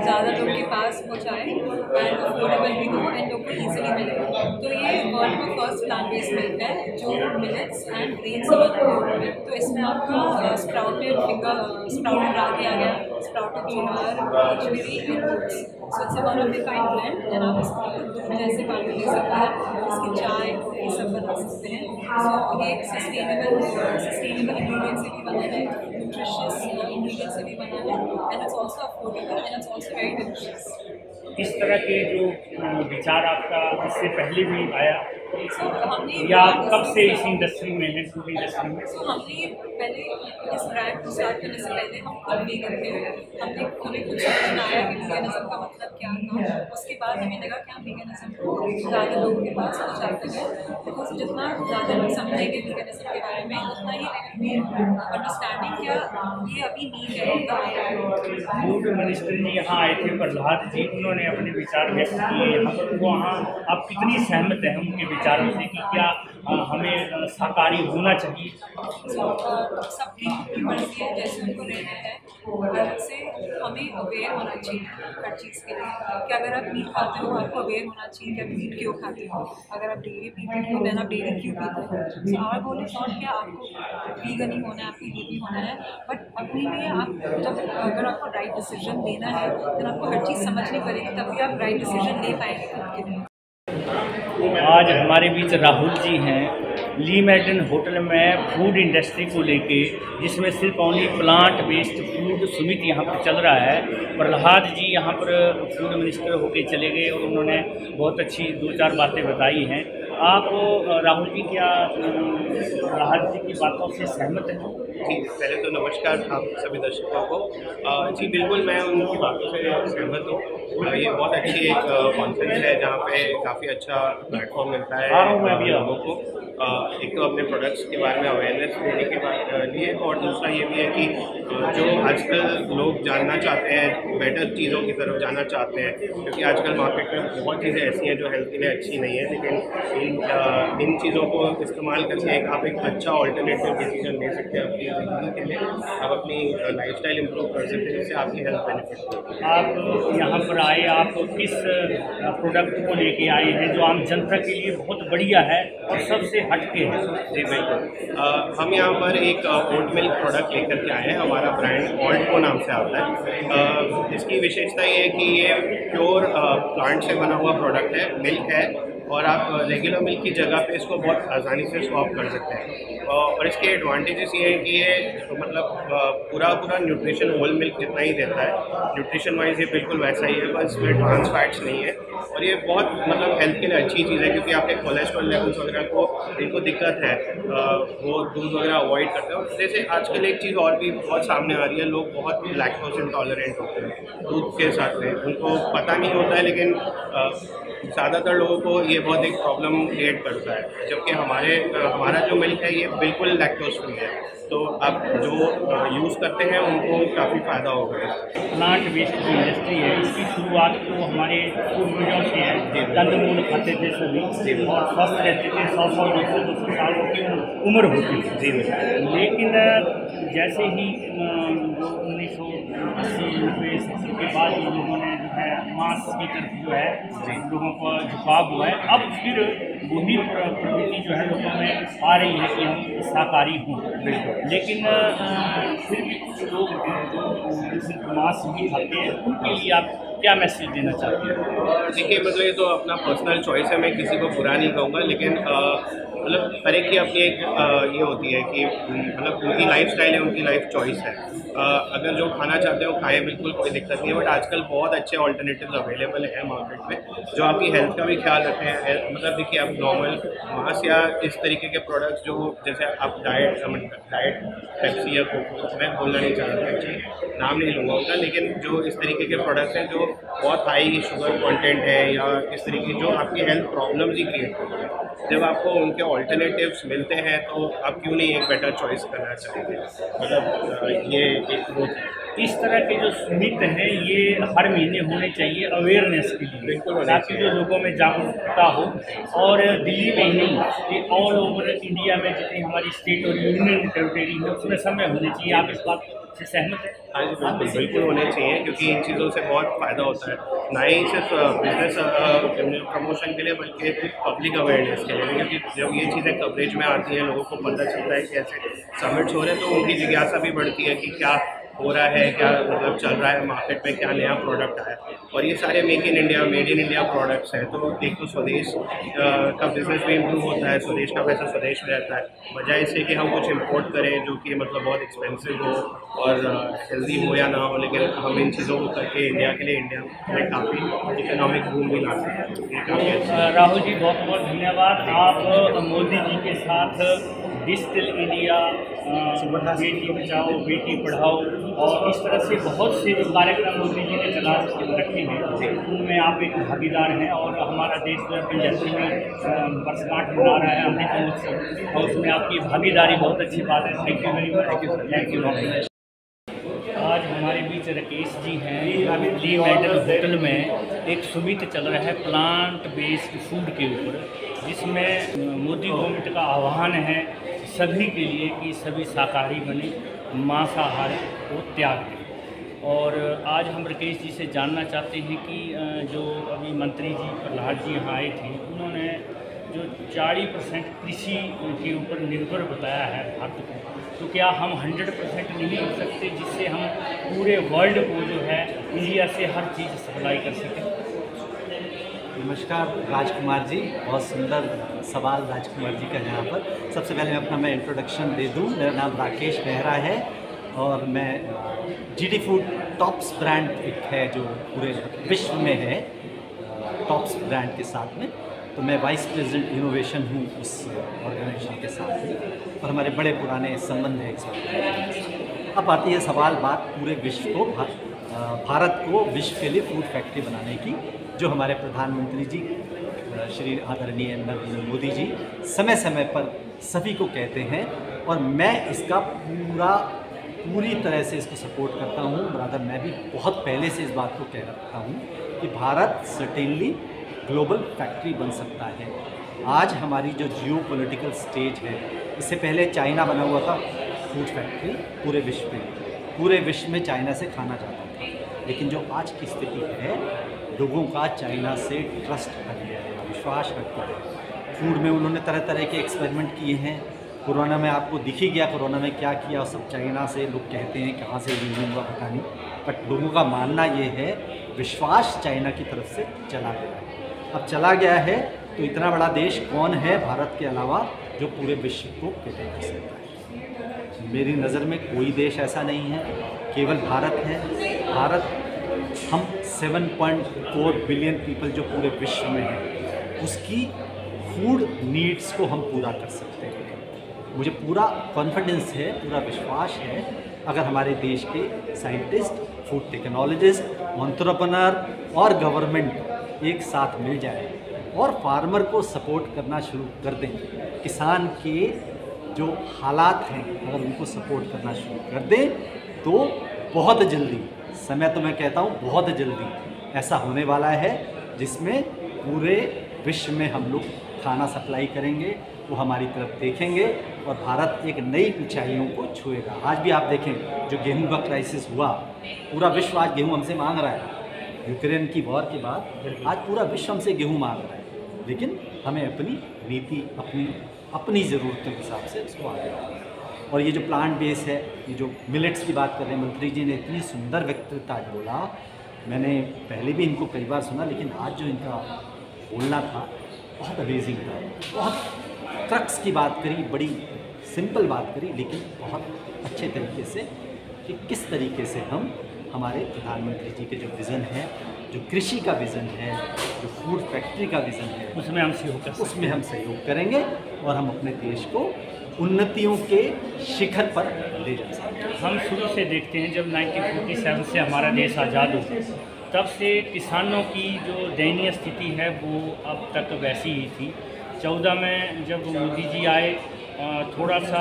ज़्यादा लोग के पास पहुँचाएँ एंड अफोर्डेबल भी हो एंड लोग को ईजिली मिले। तो ये वर्ल्ड का फर्स्ट प्लांट बेस्ड मिल्क है जो मिलेट्स एंड ग्रेन से बना है। तो इसमें आपका स्प्राउटेड रागी आ गया, sprouted jowar, Ajmeri and oats. So it's one of the kind blend and आप इसको दूध जैसे पानी ले सकते हैं, इसकी चाय ये सब बना सकते हैं। सो ये सस्टेनेबल इंग्रेडिएंट्स से भी बना है, न्यूट्रिशियस इंग्रेडिएंट्स से भी बना है and it's also affordable and it's also very delicious.
इस तरह के जो विचार आपका इससे पहले भी आया
हमने
या कब से इस इंडस्ट्री में है, फूड इंडस्ट्री में?
हमने पहले इस ब्रांड को स्टार्ट करने से पहले हम खुद वीगन थे। हमें कुछ समझ में आया कि वीगनिज्म का मतलब क्या था। उसके बाद हमें लगा कि हम वीगनिज्म को ज़्यादा लोगों के पास पहुँचाते हैं, बिकॉज जितना ज़्यादा लोग समझेंगे वीगनिज्म के बारे में उतना ही अंडरस्टैंडिंग क्या ये अभी नीड है।
फूड मिनिस्टर जी यहाँ आए थे, प्रहलाद जी, उन्होंने अपने विचार व्यक्त किए यहाँ पर। वहाँ आप कितनी सहमत हैं उनके विचारों से कि क्या हमें शाकाहारी होना चाहिए?
सबकी मर्जी है जैसे उनको रहना है, अलग से हमें अवेयर होना चाहिए हर चीज़ के लिए कि अगर आप मीट खाते हो आपको अवेयर होना चाहिए कि आप मीट क्यों खाते हो। अगर आप डेयरी पीते हो देन आप डेयरी क्यों पीते हो। So our goal is not कि आपको वीगन ही होना है, आपको ये भी होना है, बट अपने लिए आप जब अगर आपको राइट डिसीजन लेना है देन आपको हर चीज़ समझनी पड़ेगी, तभी आप राइट डिसीजन ले पाएंगे खुद के लिए।
आज हमारे बीच राहुल जी हैं, ली मेरिडियन होटल में फूड इंडस्ट्री को लेके, जिसमें सिर्फ only plant based food Sumit यहाँ पर चल रहा है। प्रहलाद जी यहाँ पर फूड मिनिस्टर होके चले गए और उन्होंने बहुत अच्छी 2-4 बातें बताई हैं। आप राहुल जी क्या प्रहलाद जी की बातों से सहमत हैं?
जी, पहले तो नमस्कार आप सभी दर्शकों को। जी बिल्कुल, मैं उनकी बातों से सहमत हूँ। ये बहुत अच्छी एक कॉन्फ्रेंस है जहाँ पे काफ़ी अच्छा प्लेटफॉर्म मिलता है लोगों को। एक तो अपने प्रोडक्ट्स के बारे में अवेयरनेस देने के लिए, और दूसरा ये भी है कि जो आजकल लोग जानना चाहते हैं, बेटर चीज़ों की तरफ जाना चाहते हैं, क्योंकि आजकल मार्केट में बहुत चीज़ें ऐसी हैं जो हेल्थ के लिए अच्छी नहीं है, लेकिन इन चीज़ों को इस्तेमाल करके आप एक अच्छा ऑल्टरनेटिव डिसीजन ले सकते हैं अपनी ज़िंदगी के लिए। आप अपनी लाइफस्टाइल इंप्रूव कर सकते हैं, जिससे आपकी हेल्थ बेनिफिट होगी।
आप यहाँ पर आए, आप किस प्रोडक्ट को लेके आए हैं जो आम जनता के लिए बहुत बढ़िया है और सबसे हटके है?
जी बिल्कुल, हम यहाँ पर एक ओट मिल्क प्रोडक्ट लेकर के आए हैं। हमारा ब्रांड ऑल्टो नाम से आता है। इसकी विशेषता ये है कि ये प्योर प्लांट से बना हुआ प्रोडक्ट है, मिल्क है, और आप रेगुलर मिल्क की जगह पे इसको बहुत आसानी से स्वैप कर सकते हैं। और इसके एडवांटेजेस ये हैं कि ये मतलब पूरा न्यूट्रिशन होल मिल्क जितना ही देता है, न्यूट्रिशन वाइज ये बिल्कुल वैसा ही है, बस इसमें ट्रांस फैट्स नहीं है। और ये बहुत मतलब हेल्थ के लिए अच्छी चीज़ है, क्योंकि आपके कोलेस्ट्रॉल लेवल्स वगैरह को जिनको दिक्कत है वो दूध वगैरह अवॉइड करते हैं। जैसे आजकल एक चीज़ और भी बहुत सामने आ रही है, लोग बहुत लैक्टोज इंटॉलरेंट होते हैं दूध के साथ में, उनको पता नहीं होता है, लेकिन ज़्यादातर लोगों को ये बहुत एक प्रॉब्लम क्रिएट करता है। जबकि हमारा जो मिल्क है ये बिल्कुल लैक्टोज फ्री है, तो आप जो यूज़ करते हैं उनको काफ़ी फ़ायदा होगा।
प्लांट बेस्ड जो इंडस्ट्री है, इसकी शुरुआत तो हमारे पूर्वजों से है। कंदमूल खाते थे सभी और स्वस्थ रहते थे, 100 200 सालों की उम्र होती थी।
जी
लेकिन जैसे ही जो 1980-90 के बाद लोगों ने जो है मांस की तरफ जो है लोगों को झुकाव हुआ है, अब फिर वही प्रवृत्ति जो है लोगों में आ रही है कि हम शाकाहारी हों। लेकिन फिर भी कुछ लोग हैं जो मांस भी खाते हैं, उनके लिए आप क्या मैसेज देना चाहते हैं?
देखिए मतलब ये तो अपना पर्सनल चॉइस है, मैं किसी को बुरा नहीं कहूँगा, लेकिन मतलब हर एक की अपनी एक ये होती है कि मतलब उनकी लाइफ स्टाइल है, उनकी लाइफ चॉइस है। अगर जो खाना चाहते हो खाएं, बिल्कुल कोई दिक्कत नहीं है, बट आजकल बहुत अच्छे ऑल्टरनेटिव अवेलेबल हैं मार्केट में जो आपकी हेल्थ का भी ख्याल रखते हैं। मतलब देखिए आप नॉर्मल मांस या इस तरीके के प्रोडक्ट्स जो जैसे आप डाइट पेप्सी या कोको, मैं बोलना नहीं चाह रहा था एक्चुअली, नाम नहीं लूँगा उनका, लेकिन जो इस तरीके के प्रोडक्ट्स हैं जो बहुत हाई शुगर कंटेंट है या इस तरीके जो आपकी हेल्थ प्रॉब्लम्स ही क्रिएट करते हैं, जब आपको उनके ऑल्टरनेटिव्स मिलते हैं तो आप क्यों नहीं एक बेटर चॉइस करना चाहेंगे। मतलब ये एक वो
इस तरह के जो सुमित हैं ये हर महीने होने चाहिए अवेयरनेस के लिए, ताकि जो लोगों में जागरूकता हो। और दिल्ली में ही नहीं, ऑल ओवर इंडिया में जितनी हमारी स्टेट और यूनियन टेरिटरी है उसमें समय होने चाहिए। आप इस बात से सहमत हैं?
हाँ जी बिल्कुल बिल्कुल होने चाहिए, क्योंकि इन चीज़ों से बहुत फ़ायदा होता है, ना ही सिर्फ बिजनेस प्रमोशन के लिए बल्कि पब्लिक अवेयरनेस के लिए, क्योंकि जब ये चीज़ें कवरेज में आती हैं लोगों को पता चलता है कि ऐसे समिट्स हो रहे हैं तो उनकी जिज्ञासा भी बढ़ती है कि क्या हो रहा है, क्या मतलब चल रहा है मार्केट में, क्या नया प्रोडक्ट आया। और ये सारे मेड इन इंडिया प्रोडक्ट्स हैं, तो एक तो स्वदेश का बिजनेस भी इम्प्रूव होता है, स्वदेश का पैसा स्वदेश में रहता है, बजाय इससे कि हम कुछ इम्पोर्ट करें जो कि मतलब बहुत एक्सपेंसिव हो और हेल्दी हो या ना हो, लेकिन हम इन चीज़ों को करके इंडिया के लिए इंडिया में काफ़ी इकोनॉमिक बूम भी ला सकते हैं। ये काफ़ी अच्छा।
राहुल जी बहुत बहुत धन्यवाद। आप मोदी जी के साथ डिजिटल इंडिया, बेटी बचाओ बेटी पढ़ाओ और इस तरह से बहुत से जो कार्यक्रम मोदी जी ने चला रखे हैं उनमें आप एक भागीदार हैं। और हमारा देश जो है पंजाबी में वर्षगांठ मना रहा है अमृत महोत्सव, और उसमें आपकी भागीदारी बहुत अच्छी बात है। Thank you very much. Thank you. आज हमारे बीच राकेश जी हैं। ली मेडल होटल में एक सुमित चल रहा है प्लांट बेस्ड फूड के ऊपर, जिसमें मोदी गवर्नमेंट का आह्वान है सभी के लिए कि सभी शाकाहारी बने, मांसाहार को त्याग दें। और आज हम राकेश जी से जानना चाहते हैं कि जो अभी मंत्री जी प्रहलाद जी यहाँ आए थे, उन्होंने जो 40% कृषि के ऊपर निर्भर बताया है भारत को, तो क्या हम 100% नहीं हो सकते जिससे हम पूरे वर्ल्ड को जो है इंडिया से हर चीज़ सप्लाई कर सकें?
नमस्कार राजकुमार जी, बहुत सुंदर सवाल राजकुमार जी का यहाँ पर। सबसे पहले मैं अपना इंट्रोडक्शन दे दूँ। मेरा नाम राकेश मेहरा है और मैं जीडी फूड टॉप्स ब्रांड एक है जो पूरे विश्व में है, टॉप्स ब्रांड के साथ में, तो मैं वाइस प्रेसिडेंट इनोवेशन हूँ उस ऑर्गेनाइजेशन के साथ में, और हमारे बड़े पुराने संबंध हैं इस। अब आती है सवाल बात पूरे विश्व को, भारत को विश्व के लिए फूड फैक्ट्री बनाने की, जो हमारे प्रधानमंत्री जी श्री आदरणीय नरेंद्र मोदी जी समय समय पर सभी को कहते हैं, और मैं इसका पूरी तरह से इसको सपोर्ट करता हूँ। ब्रदर मैं भी बहुत पहले से इस बात को कह रखा हूँ कि भारत सर्टेनली ग्लोबल फैक्ट्री बन सकता है। आज हमारी जो जियो पॉलिटिकल स्टेज है, इससे पहले चाइना बना हुआ था फूड फैक्ट्री पूरे विश्व में, पूरे विश्व में चाइना से खाना जाता था, लेकिन जो आज की स्थिति है, लोगों का चाइना से ट्रस्ट हट गया है, विश्वास हट गया है। फूड में उन्होंने तरह तरह के एक्सपेरिमेंट किए हैं। कोरोना में आपको दिख ही गया कोरोना में क्या किया, सब चाइना से, लोग कहते हैं कहाँ से यूज हुआ पता नहीं, बट लोगों का मानना ये है विश्वास चाइना की तरफ से चला गया है। अब चला गया है तो इतना बड़ा देश कौन है भारत के अलावा जो पूरे विश्व को कैटर कर सकता है? मेरी नज़र में कोई देश ऐसा नहीं है, केवल भारत है। भारत, हम 7.4 बिलियन पीपल जो पूरे विश्व में हैं, उसकी फूड नीड्स को हम पूरा कर सकते हैं। मुझे पूरा कॉन्फिडेंस है, पूरा विश्वास है, अगर हमारे देश के साइंटिस्ट, फूड टेक्नोलॉजिस्ट, एंटरप्रेन्योर और गवर्नमेंट एक साथ मिल जाए और फार्मर को सपोर्ट करना शुरू कर दें, किसान के जो हालात हैं अगर उनको सपोर्ट करना शुरू कर दें, तो बहुत जल्दी, समय तो मैं कहता हूँ बहुत जल्दी ऐसा होने वाला है जिसमें पूरे विश्व में हम लोग खाना सप्लाई करेंगे, वो हमारी तरफ देखेंगे और भारत एक नई ऊंचाइयों को छुएगा। आज भी आप देखें जो गेहूं का क्राइसिस हुआ, पूरा विश्व आज गेहूं हमसे मांग रहा है। यूक्रेन की वॉर के बाद आज पूरा विश्व हमसे गेहूं मांग रहा है, लेकिन हमें अपनी नीति, अपनी ज़रूरतों के हिसाब से उसको आगे बढ़ाना है। और ये जो प्लांट बेस है, ये जो मिलेट्स की बात कर रहे हैं, मंत्री जी ने इतनी सुंदर व्यक्तित्व आज बोला मैंने पहले भी इनको कई बार सुना, लेकिन आज जो इनका बोलना था बहुत अमेजिंग था। बहुत क्रक्स की बात करी, बड़ी सिंपल बात करी, लेकिन बहुत अच्छे तरीके से कि किस तरीके से हम हमारे प्रधानमंत्री जी के जो विज़न है, जो कृषि का विज़न है, जो फूड फैक्ट्री का विज़न है,
उसमें हम सहयोग
करेंगे और हम अपने देश को उन्नतियों के शिखर पर ले जा सकते हैं।
हम शुरू से देखते हैं, जब 1947 से हमारा देश आज़ाद हुआ, तब से किसानों की जो दयनीय स्थिति है वो अब तक वैसी ही थी। 14 में जब मोदी जी आए थोड़ा सा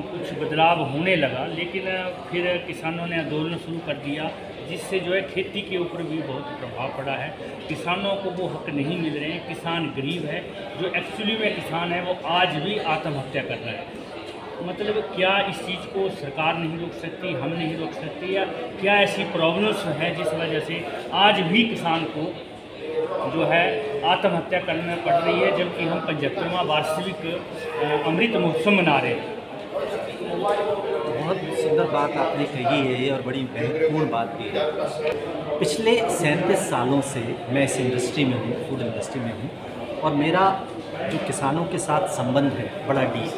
कुछ बदलाव होने लगा, लेकिन फिर किसानों ने आंदोलन शुरू कर दिया, जिससे जो है खेती के ऊपर भी बहुत प्रभाव पड़ा है। किसानों को वो हक नहीं मिल रहे हैं। किसान गरीब है, जो एक्चुअली में किसान है वो आज भी आत्महत्या कर रहा है। मतलब क्या इस चीज़ को सरकार नहीं रोक सकती, हम नहीं रोक सकते, या क्या ऐसी प्रॉब्लम्स है जिस वजह से आज भी किसान को जो है आत्महत्या करना पड़ रही है, जबकि हम 75वां वार्षिक अमृत महोत्सव मना रहे हैं।
बहुत सुंदर बात आपने कही है ये, और बड़ी महत्वपूर्ण बात की है। पिछले 37 सालों से मैं इस इंडस्ट्री में हूँ, फूड इंडस्ट्री में हूँ, और मेरा जो किसानों के साथ संबंध है बड़ा डीप,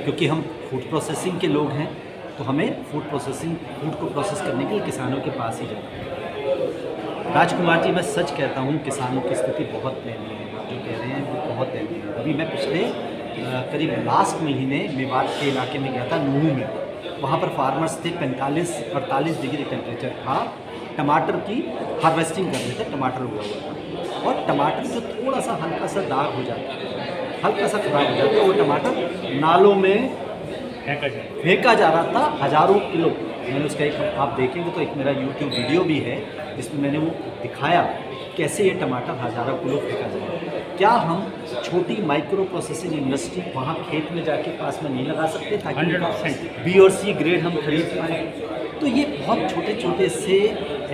क्योंकि हम फूड प्रोसेसिंग के लोग हैं, तो हमें फूड को प्रोसेस करने के लिए किसानों के पास ही जाना है। राजकुमार जी, मैं सच कहता हूँ, किसानों की स्थिति बहुत दयनीय है। जो कह रहे हैं वो बहुत दयनीय है। अभी मैं पिछले करीब लास्ट महीने मेवात के इलाके में गया था, नूहू में। वहाँ पर फार्मर्स थे, 45-48 डिग्री टेम्परेचर था। टमाटर की हार्वेस्टिंग कर रहे थे, टमाटर हुआ था, और टमाटर जो थोड़ा सा हल्का सा दाग हो जाता है, हल्का सा खराब हो जाता है, वो टमाटर नालों में फेंका जा रहा था, हज़ारों किलो। मैंने उसका एक, आप देखेंगे तो एक मेरा YouTube वीडियो भी है जिसमें मैंने वो दिखाया कैसे ये टमाटर हज़ारों किलो फेंका जाए। क्या हम छोटी माइक्रो प्रोसेसिंग इंडस्ट्री वहाँ खेत में जाके पास में नहीं लगा सकते ताकि
100%
B और C ग्रेड हम खरीद पाएँ? तो ये बहुत छोटे छोटे से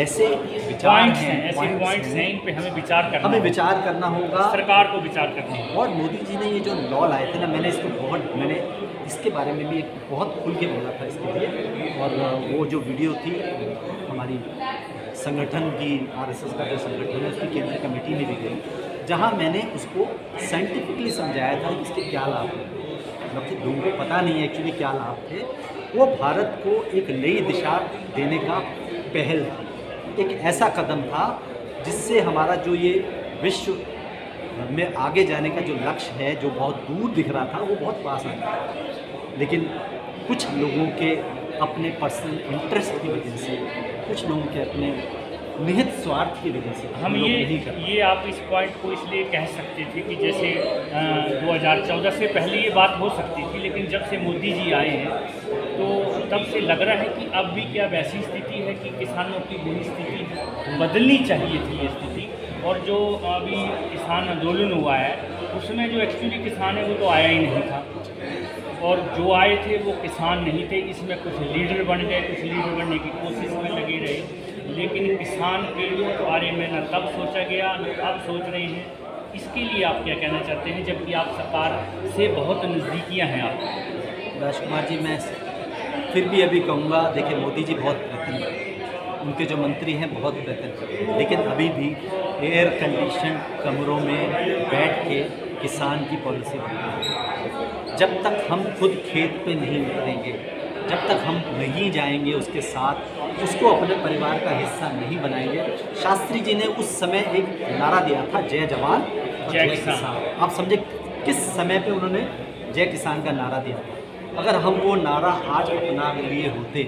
ऐसे विचार हैं,
ऐसे पॉइंट्स हैं, इन पे हमें विचार करना
होगा,
सरकार को विचार करना होगा।
और मोदी जी ने ये जो लॉ लाए थे ना, मैंने इसके बारे में भी एक बहुत खुल के बोला था इसके लिए। और वो जो वीडियो थी हमारी संगठन की, RSS का जो संगठन है उसकी केंद्रीय कमेटी में भी गई, जहाँ मैंने उसको साइंटिफिकली समझाया था कि इसके क्या लाभ हैं। मतलब कि लोगों को पता नहीं है एक्चुअली क्या लाभ थे। वो भारत को एक नई दिशा देने का पहल थी, एक ऐसा कदम था जिससे हमारा जो ये विश्व में आगे जाने का जो लक्ष्य है, जो बहुत दूर दिख रहा था, वो बहुत पास आ गया। लेकिन कुछ लोगों के अपने पर्सनल इंटरेस्ट की वजह से, कुछ लोगों के अपने निहित स्वार्थ की वजह से
हम ये आप इस पॉइंट को इसलिए कह सकते थे कि जैसे 2014 से पहले ये बात हो सकती थी, लेकिन जब से मोदी जी आए हैं तो तब से लग रहा है कि अब भी क्या वैसी स्थिति है कि किसानों की बुरी स्थिति बदलनी चाहिए थी ये स्थिति। और जो अभी किसान आंदोलन हुआ है उसमें जो एक्चुअली किसान है वो तो आया ही नहीं था, और जो आए थे वो किसान नहीं थे। इसमें कुछ लीडर बन गए, कुछ लीडर बनने की कोशिश में लगे रहे, लेकिन किसान के बारे में न तब सोचा गया न अब सोच रहे हैं। इसके लिए आप क्या कहना चाहते हैं, जबकि आप सरकार से बहुत नज़दीकियाँ हैं आप?
राजकुमार जी, मैं फिर भी अभी कहूँगा, देखिए मोदी जी बहुत बेहतर हैं, उनके जो मंत्री हैं बहुत बेहतर, लेकिन अभी भी एयर कंडीशन कमरों में बैठ के किसान की पॉलिसी बनती है। जब तक हम खुद खेत पे नहीं उतरेंगे, जब तक हम नहीं जाएंगे उसके साथ, उसको अपने परिवार का हिस्सा नहीं बनाएंगे। शास्त्री जी ने उस समय एक नारा दिया था, जय जवान जय किसान। आप समझे किस समय पे उन्होंने जय किसान का नारा दिया था। अगर हम वो नारा आज अपना लिए होते,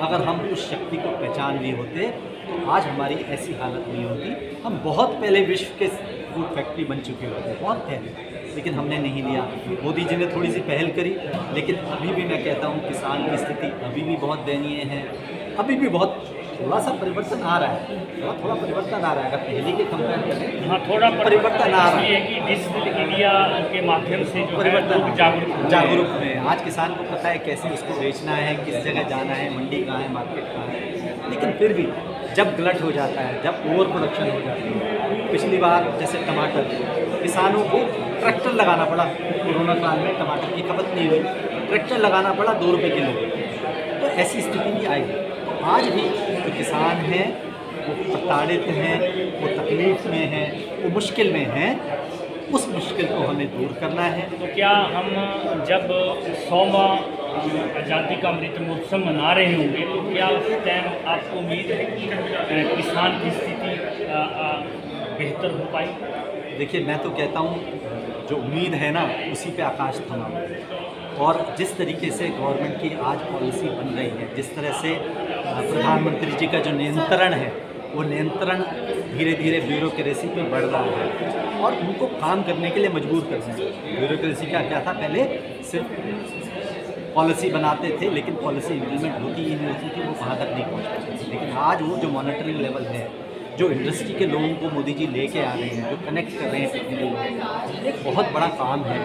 अगर हम उस शक्ति को पहचान लिए होते, तो आज हमारी ऐसी हालत नहीं होती। हम बहुत पहले विश्व के फूड फैक्ट्री बन चुके होते, बहुत पहले, लेकिन हमने नहीं लिया। मोदी जी ने थोड़ी सी पहल करी, लेकिन अभी भी मैं कहता हूँ किसान की स्थिति अभी भी बहुत दयनीय है। अभी भी बहुत थोड़ा सा परिवर्तन आ रहा है, थोड़ा परिवर्तन आ रहा है। अगर पहले के कंपेयर करें,
हाँ, थोड़ा
परिवर्तन आ रहा है
कि डिजिटल इंडिया के माध्यम से जो
परिवर्तन
जागरूक
है। आज किसान को पता है कैसे उसको बेचना है, किस जगह जाना है, मंडी कहाँ है, मार्केट कहाँ है। लेकिन फिर भी जब गलत हो जाता है, जब ओवर प्रोडक्शन हो जाती है, पिछली बार जैसे टमाटर, किसानों को ट्रैक्टर लगाना पड़ा, कोरोना काल में टमाटर की खपत नहीं हुई, ट्रैक्टर लगाना पड़ा 2 रुपये किलो। तो ऐसी स्थिति भी आएगी। आज भी जो किसान हैं वो प्रताड़ित हैं, वो तकलीफ़ में हैं, वो मुश्किल में हैं, उस मुश्किल को हमें दूर करना है।
तो क्या हम जब 100वां आज़ादी का अमृत महोत्सव मना रहे होंगे तो क्या उस टाइम आपको उम्मीद है कि किसान की स्थिति बेहतर हो पाई?
देखिए, मैं तो कहता हूँ जो उम्मीद है ना उसी पे आकाश थमा। और जिस तरीके से गवर्नमेंट की आज पॉलिसी बन रही है, जिस तरह से प्रधानमंत्री जी का जो नियंत्रण है, वो नियंत्रण धीरे धीरे ब्यूरोक्रेसी पे बढ़ रहा है और उनको काम करने के लिए मजबूर कर रहे हैं। ब्यूरोक्रेसी का क्या था, पहले सिर्फ पॉलिसी बनाते थे लेकिन पॉलिसी इम्प्लीमेंट होती ही नहीं होती थी, वो वहाँ तक नहीं पहुँच पाती थी। लेकिन आज वो जो मॉनिटरिंग लेवल है, जो इंडस्ट्री के लोगों को मोदी जी लेके आ रहे हैं, जो कनेक्ट कर रहे हैं टेक्निकल लोग, एक बहुत बड़ा काम है।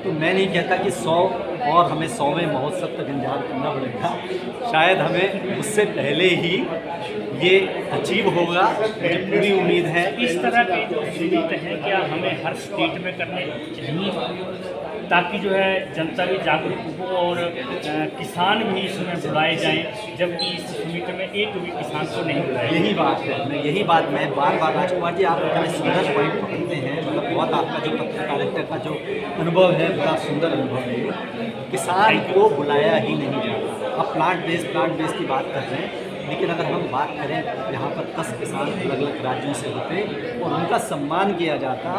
तो मैं नहीं कहता कि 100 और हमें 100वें महोत्सव तक इंतजार करना पड़ेगा, शायद हमें उससे पहले ही ये अचीव होगा, मुझे पूरी उम्मीद है।
इस तरह के जो सूरत हैं क्या हमें हर स्टेट में करने चाहिए ताकि जो है जनता भी जागरूक हो और किसान भी इसमें बुलाए जाएं, जबकि इस समिट में एक भी किसान को नहीं बुलाया?
यही बात है, यही बात मैं बार बार, राजकुमार जी आप इतना सुंदर पॉइंट पकड़ते हैं, मतलब बहुत आपका जो पत्रकारिता का जो अनुभव है बड़ा सुंदर अनुभव है। किसान को बुलाया ही नहीं जाता। अब प्लांट बेस्ड की बात कर रहे हैं, लेकिन अगर हम बात करें यहाँ पर 10 किसान अलग अलग राज्यों से होते और उनका सम्मान किया जाता,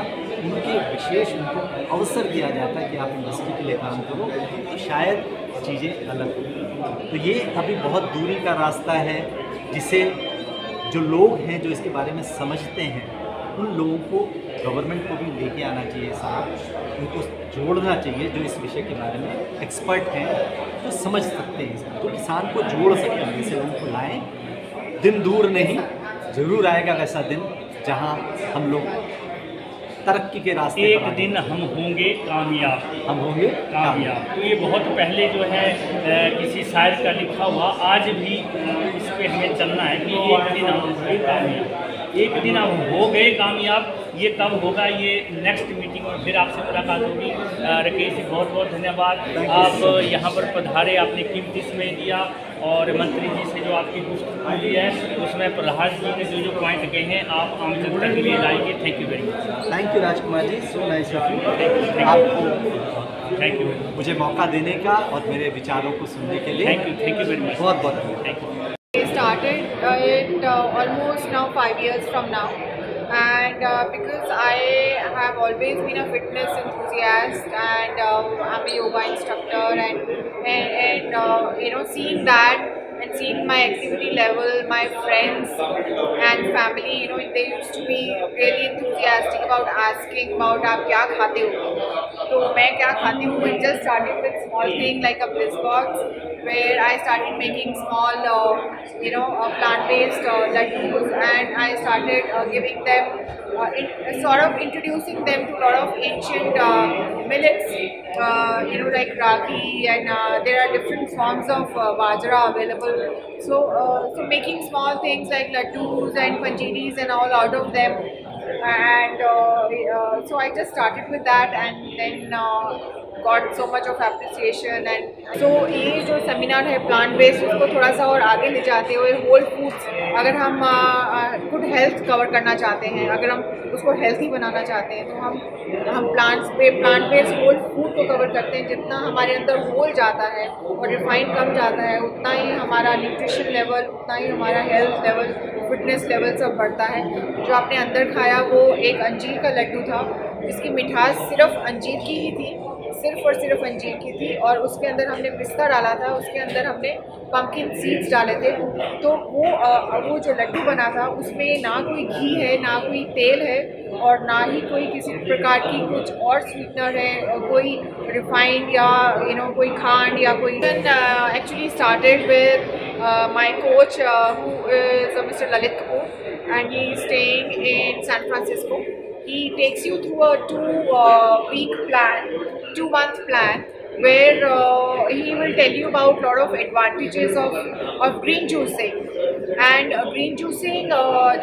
उनके विशेष उनको अवसर दिया जाता कि आप इंडस्ट्री के लिए काम करो, तो शायद चीज़ें अलग होती। तो ये अभी बहुत दूरी का रास्ता है, जिसे जो लोग हैं जो इसके बारे में समझते हैं, उन लोगों को गवर्नमेंट को भी लेके आना चाहिए साथ, उनको जोड़ना चाहिए जो इस विषय के बारे में एक्सपर्ट हैं, जो समझ सकते हैं, तो किसान को जोड़ सकते हैं। ऐसे लोगों को लाएं, दिन दूर नहीं, ज़रूर आएगा वैसा दिन जहां हम लोग तरक्की के रास्ते
एक दिन हम होंगे कामयाब,
हम होंगे
कामयाब। तो ये बहुत पहले जो है किसी शायर का लिखा हुआ, आज भी इस पर हमें चलना है कि एक दिन हम होंगे कामयाब, एक दिन हम हो गए कामयाब। ये कब होगा, ये नेक्स्ट मीटिंग में फिर आपसे मुलाकात होगी। राकेश जी बहुत बहुत धन्यवाद, आप यहाँ पर पधारे, आपने कीमती समय दिया और मंत्री जी से जो आपकी गुफ्तगू हुई है उसमें प्रहलाद जी ने जो पॉइंट कहे हैं आप आम जनता के लिए लाएंगे। Thank you very much.
Thank you Rajkumar ji, so nice of you, आपको
थैंक यू,
मुझे मौका देने का और मेरे विचारों को सुनने के लिए
थैंक यू वेरी मच,
बहुत बहुत
thank you.
I started it almost now 5 years from now, and because I have always been a fitness enthusiast and I'm a yoga instructor, and you know, seeing that and seeing my activity level, my friends and family, you know, they used to be really enthusiastic about asking about आप क्या खाते हो, तो मैं क्या खाती हूँ। It just started with small thing like a bliss box, where I started making small you know, plant-based laddus, and I started giving them sort of introducing them to a lot of ancient millets, you know, like ragi, and there are different forms of bajra available. So making small things like laddus and panjiris and all out of them, and so I just started with that, and then got so much of appreciation. And so ये जो seminar है plant based, उसको थोड़ा सा और आगे ले जाते हुए होल फूड्स, अगर हम गुड हेल्थ कवर करना चाहते हैं, अगर हम उसको हेल्थी बनाना चाहते हैं, तो हम प्लांट बेस्ड होल फूड को कवर करते हैं। जितना हमारे अंदर होल जाता है और रिफाइंड कम जाता है, उतना ही हमारा न्यूट्रिशन लेवल, उतना ही हमारा हेल्थ लेवल, फिटनेस लेवल सब बढ़ता है। जो आपने अंदर खाया वो एक अंजीर का लड्डू था, जिसकी मिठास सिर्फ अंजीर की ही थी, सिर्फ और सिर्फ अंजीर की थी, और उसके अंदर हमने पिस्ता डाला था, उसके अंदर हमने पम्पकिन सीड्स डाले थे। तो वो जो लड्डू बना था उसमें ना कोई घी है, ना कोई तेल है, और ना ही कोई किसी प्रकार की कुछ और स्वीटनर है, कोई रिफाइंड या यू नो कोई खांड या कोई। Actually started with my coach who is mister Lalit Kapoor, and he is staying in San Francisco. He takes you through a 2-month plan, where he will tell you about lot of advantages of green juicing. And green juicing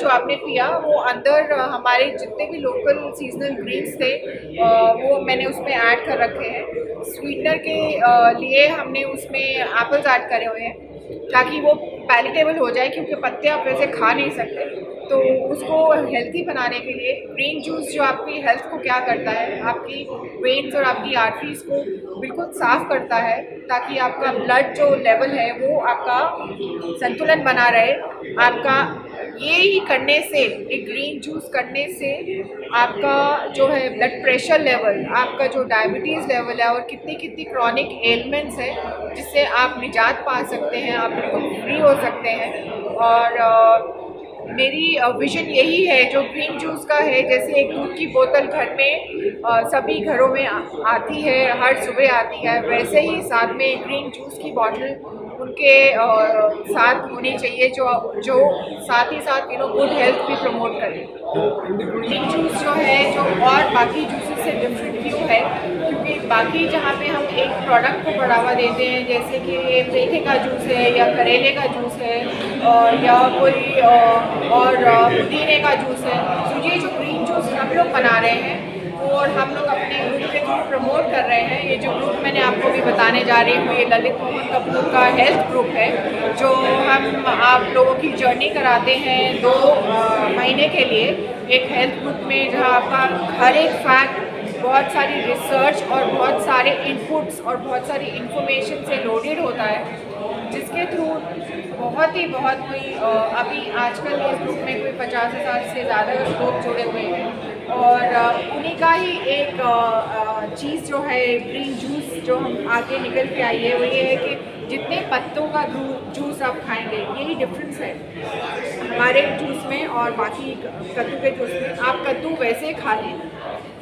जो आपने पिया, वो अंदर हमारे जितने भी local seasonal Green's थे वो मैंने उसमें ऐड कर रखे हैं। स्वीटनर के लिए हमने उसमें एप्पल्स ऐड करे हुए हैं, ताकि वो पैलेटेबल हो जाए, क्योंकि पत्ते आप वैसे खा नहीं सकते। तो उसको हेल्थी बनाने के लिए ग्रीन जूस जो आपकी हेल्थ को क्या करता है, आपकी वेन्स और आपकी आर्टरीज को बिल्कुल साफ़ करता है, ताकि आपका ब्लड जो लेवल है वो आपका संतुलन बना रहे। आपका ये ही करने से, एक ग्रीन जूस करने से आपका जो है ब्लड प्रेशर लेवल, आपका जो डायबिटीज़ लेवल है और कितनी कितनी क्रॉनिक एलिमेंट्स है जिससे आप निजात पा सकते हैं, आप बिल्कुल फ्री हो सकते हैं। और मेरी विजन यही है जो ग्रीन जूस का है। जैसे एक दूध की बोतल घर में सभी घरों में आती है, हर सुबह आती है, वैसे ही साथ में ग्रीन जूस की बॉटल उनके साथ होनी चाहिए जो साथ ही साथ गुड हेल्थ भी प्रमोट करे। ग्रीन जूस जो है जो और बाकी जूसेस से डिफरेंट क्यों है, क्योंकि बाकी जहाँ पे हम एक प्रोडक्ट को बढ़ावा देते हैं, जैसे कि मेथे का जूस है या करेले का जूस है या कोई और पुदीने का जूस है, तो ये जो ग्रीन जूस हम लोग बना रहे हैं और हम लोग अपने ग्रुप के थ्रू प्रमोट कर रहे हैं। ये जो ग्रुप मैंने आपको भी बताने जा रही हूँ, ये ललित मोहन कपूर का हेल्थ ग्रुप है, जो हम आप लोगों की जर्नी कराते हैं 2 महीने के लिए एक हेल्थ ग्रुप में, जहाँ आपका हर एक फैक्ट, बहुत सारी रिसर्च और बहुत सारे इनपुट्स और बहुत सारी इंफॉर्मेशन से लोडेड होता है, जिसके थ्रू बहुत कोई अभी आजकल इस ग्रुप में कोई 50,000 से ज़्यादा लोग जुड़े हुए हैं। और उन्हीं का ही एक चीज़ जो है ग्रीन जूस जो हम आगे निकल के आई है, वो ये है कि जितने पत्तों का जूस आप खाएंगे, यही डिफरेंस है हमारे जूस में और बाकी कद्दू के जूस में। आप कद्दू वैसे खा लें,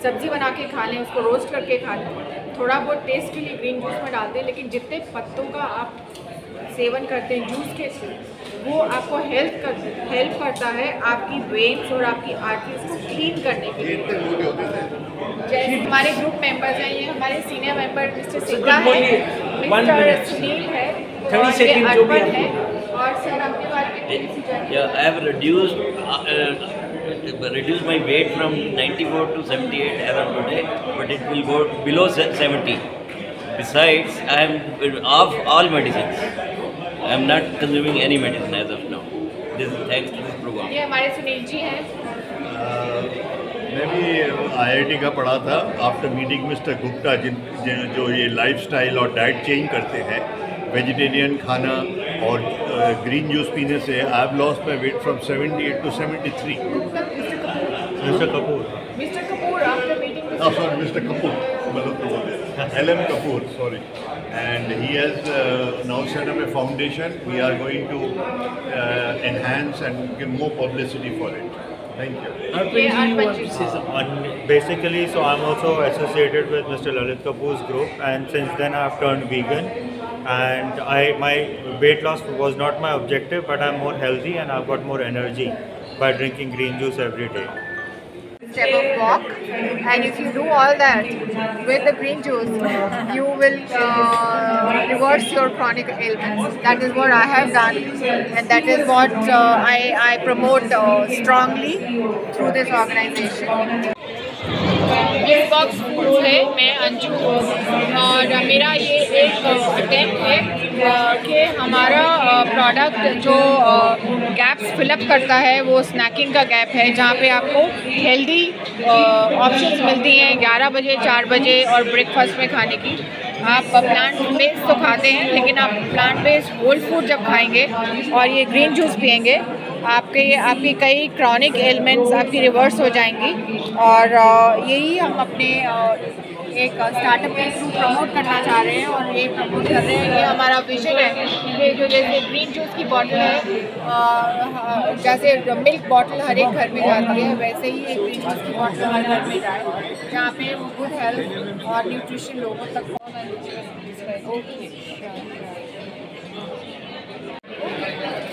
सब्ज़ी बना के खा लें, उसको रोस्ट करके खा लें, थोड़ा बहुत टेस्ट के लिए ग्रीन जूस में डालते हैं, लेकिन जितने पत्तों का आप सेवन करते हैं जूस के थ्रू, वो आपको हेल्प करता है आपकी वेन्स और आपकी आर्टरीज को क्लीन करने के लिए। जैसे हमारे ग्रुप मेंबर्स हैं, ये हमारे सीनियर मेंबर मिस्टर सिंघा है, मिस्टर सुनील है और ये अर्पण है। और सर अपने बारे में
I have reduced my weight from 94 to 78 as of today, but it will go below 70. Besides, I am off all medicines. I am not consuming any medicine as of now. This is thanks to this program.
ये हमारे सुनील जी हैं।
मैं भी IIT का पढ़ा था। After meeting mister Gupta जो ये लाइफस्टाइल और डाइट चेंज करते हैं, वेजिटेरियन खाना और ग्रीन जूस पीने से I have lost my weight from 78 to 73. Mister Kapoor after meeting sorry mister Kapoor LM Kapoor, sorry, and he has now set up a foundation. We are going to enhance and give more publicity for it. Thank you.
Basically, so I'm also associated with Mr. Lalit Kapoor's group, and since then I have turned vegan. And my weight loss was not my objective, but I'm more healthy and I've got more energy by drinking green juice every day.
Step of walk, and if you do all that with the green juice, you will reverse your chronic ailments. That is what I have done, and that is what I promote strongly through this organization. Gift box food से मैं अंजू और मेरा ये एक attempt है कि हमारा product जो गैप्स फिलअप करता है वो स्नैकिंग का गैप है, जहाँ पे आपको हेल्दी ऑप्शंस मिलती हैं 11 बजे 4 बजे और ब्रेकफास्ट में खाने की। आप प्लांट बेस्ड तो खाते हैं, लेकिन आप प्लांट बेस्ड होल फूड जब खाएंगे और ये ग्रीन जूस पियेंगे, आपकी कई क्रॉनिक एलिमेंट्स आपकी रिवर्स हो जाएंगी। और यही हम अपने एक स्टार्टअप के थ्रू प्रमोट करना चाह रहे हैं और ये प्रमोट कर रहे हैं। ये हमारा विजन है कि जो जैसे ग्रीन जूस की बॉटल है, जैसे मिल्क बॉटल हर एक घर में जाती है, वैसे ही एक ग्रीन जूस की बॉटल हर घर में जाए, जहाँ पे गुड हेल्थ और न्यूट्रिशन लोगों तक पहुँचे।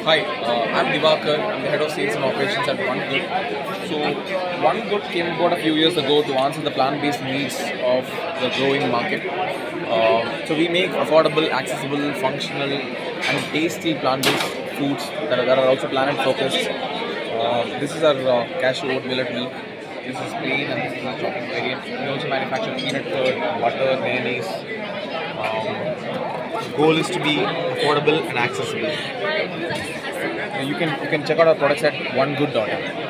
Hi, I'm Divakar. I'm the head of sales and operations at One Good. So, One Good came about a few years ago to answer the plant-based needs of the growing market. So we make affordable, accessible, functional, and tasty plant-based foods that are also planet-focused. This is our cashew oat millet milk. This is plain, and this is a chocolate variant. We also manufacture peanut curd, butter, mayonnaise. goal is to be affordable and accessible. You can check out our products at onegood.in.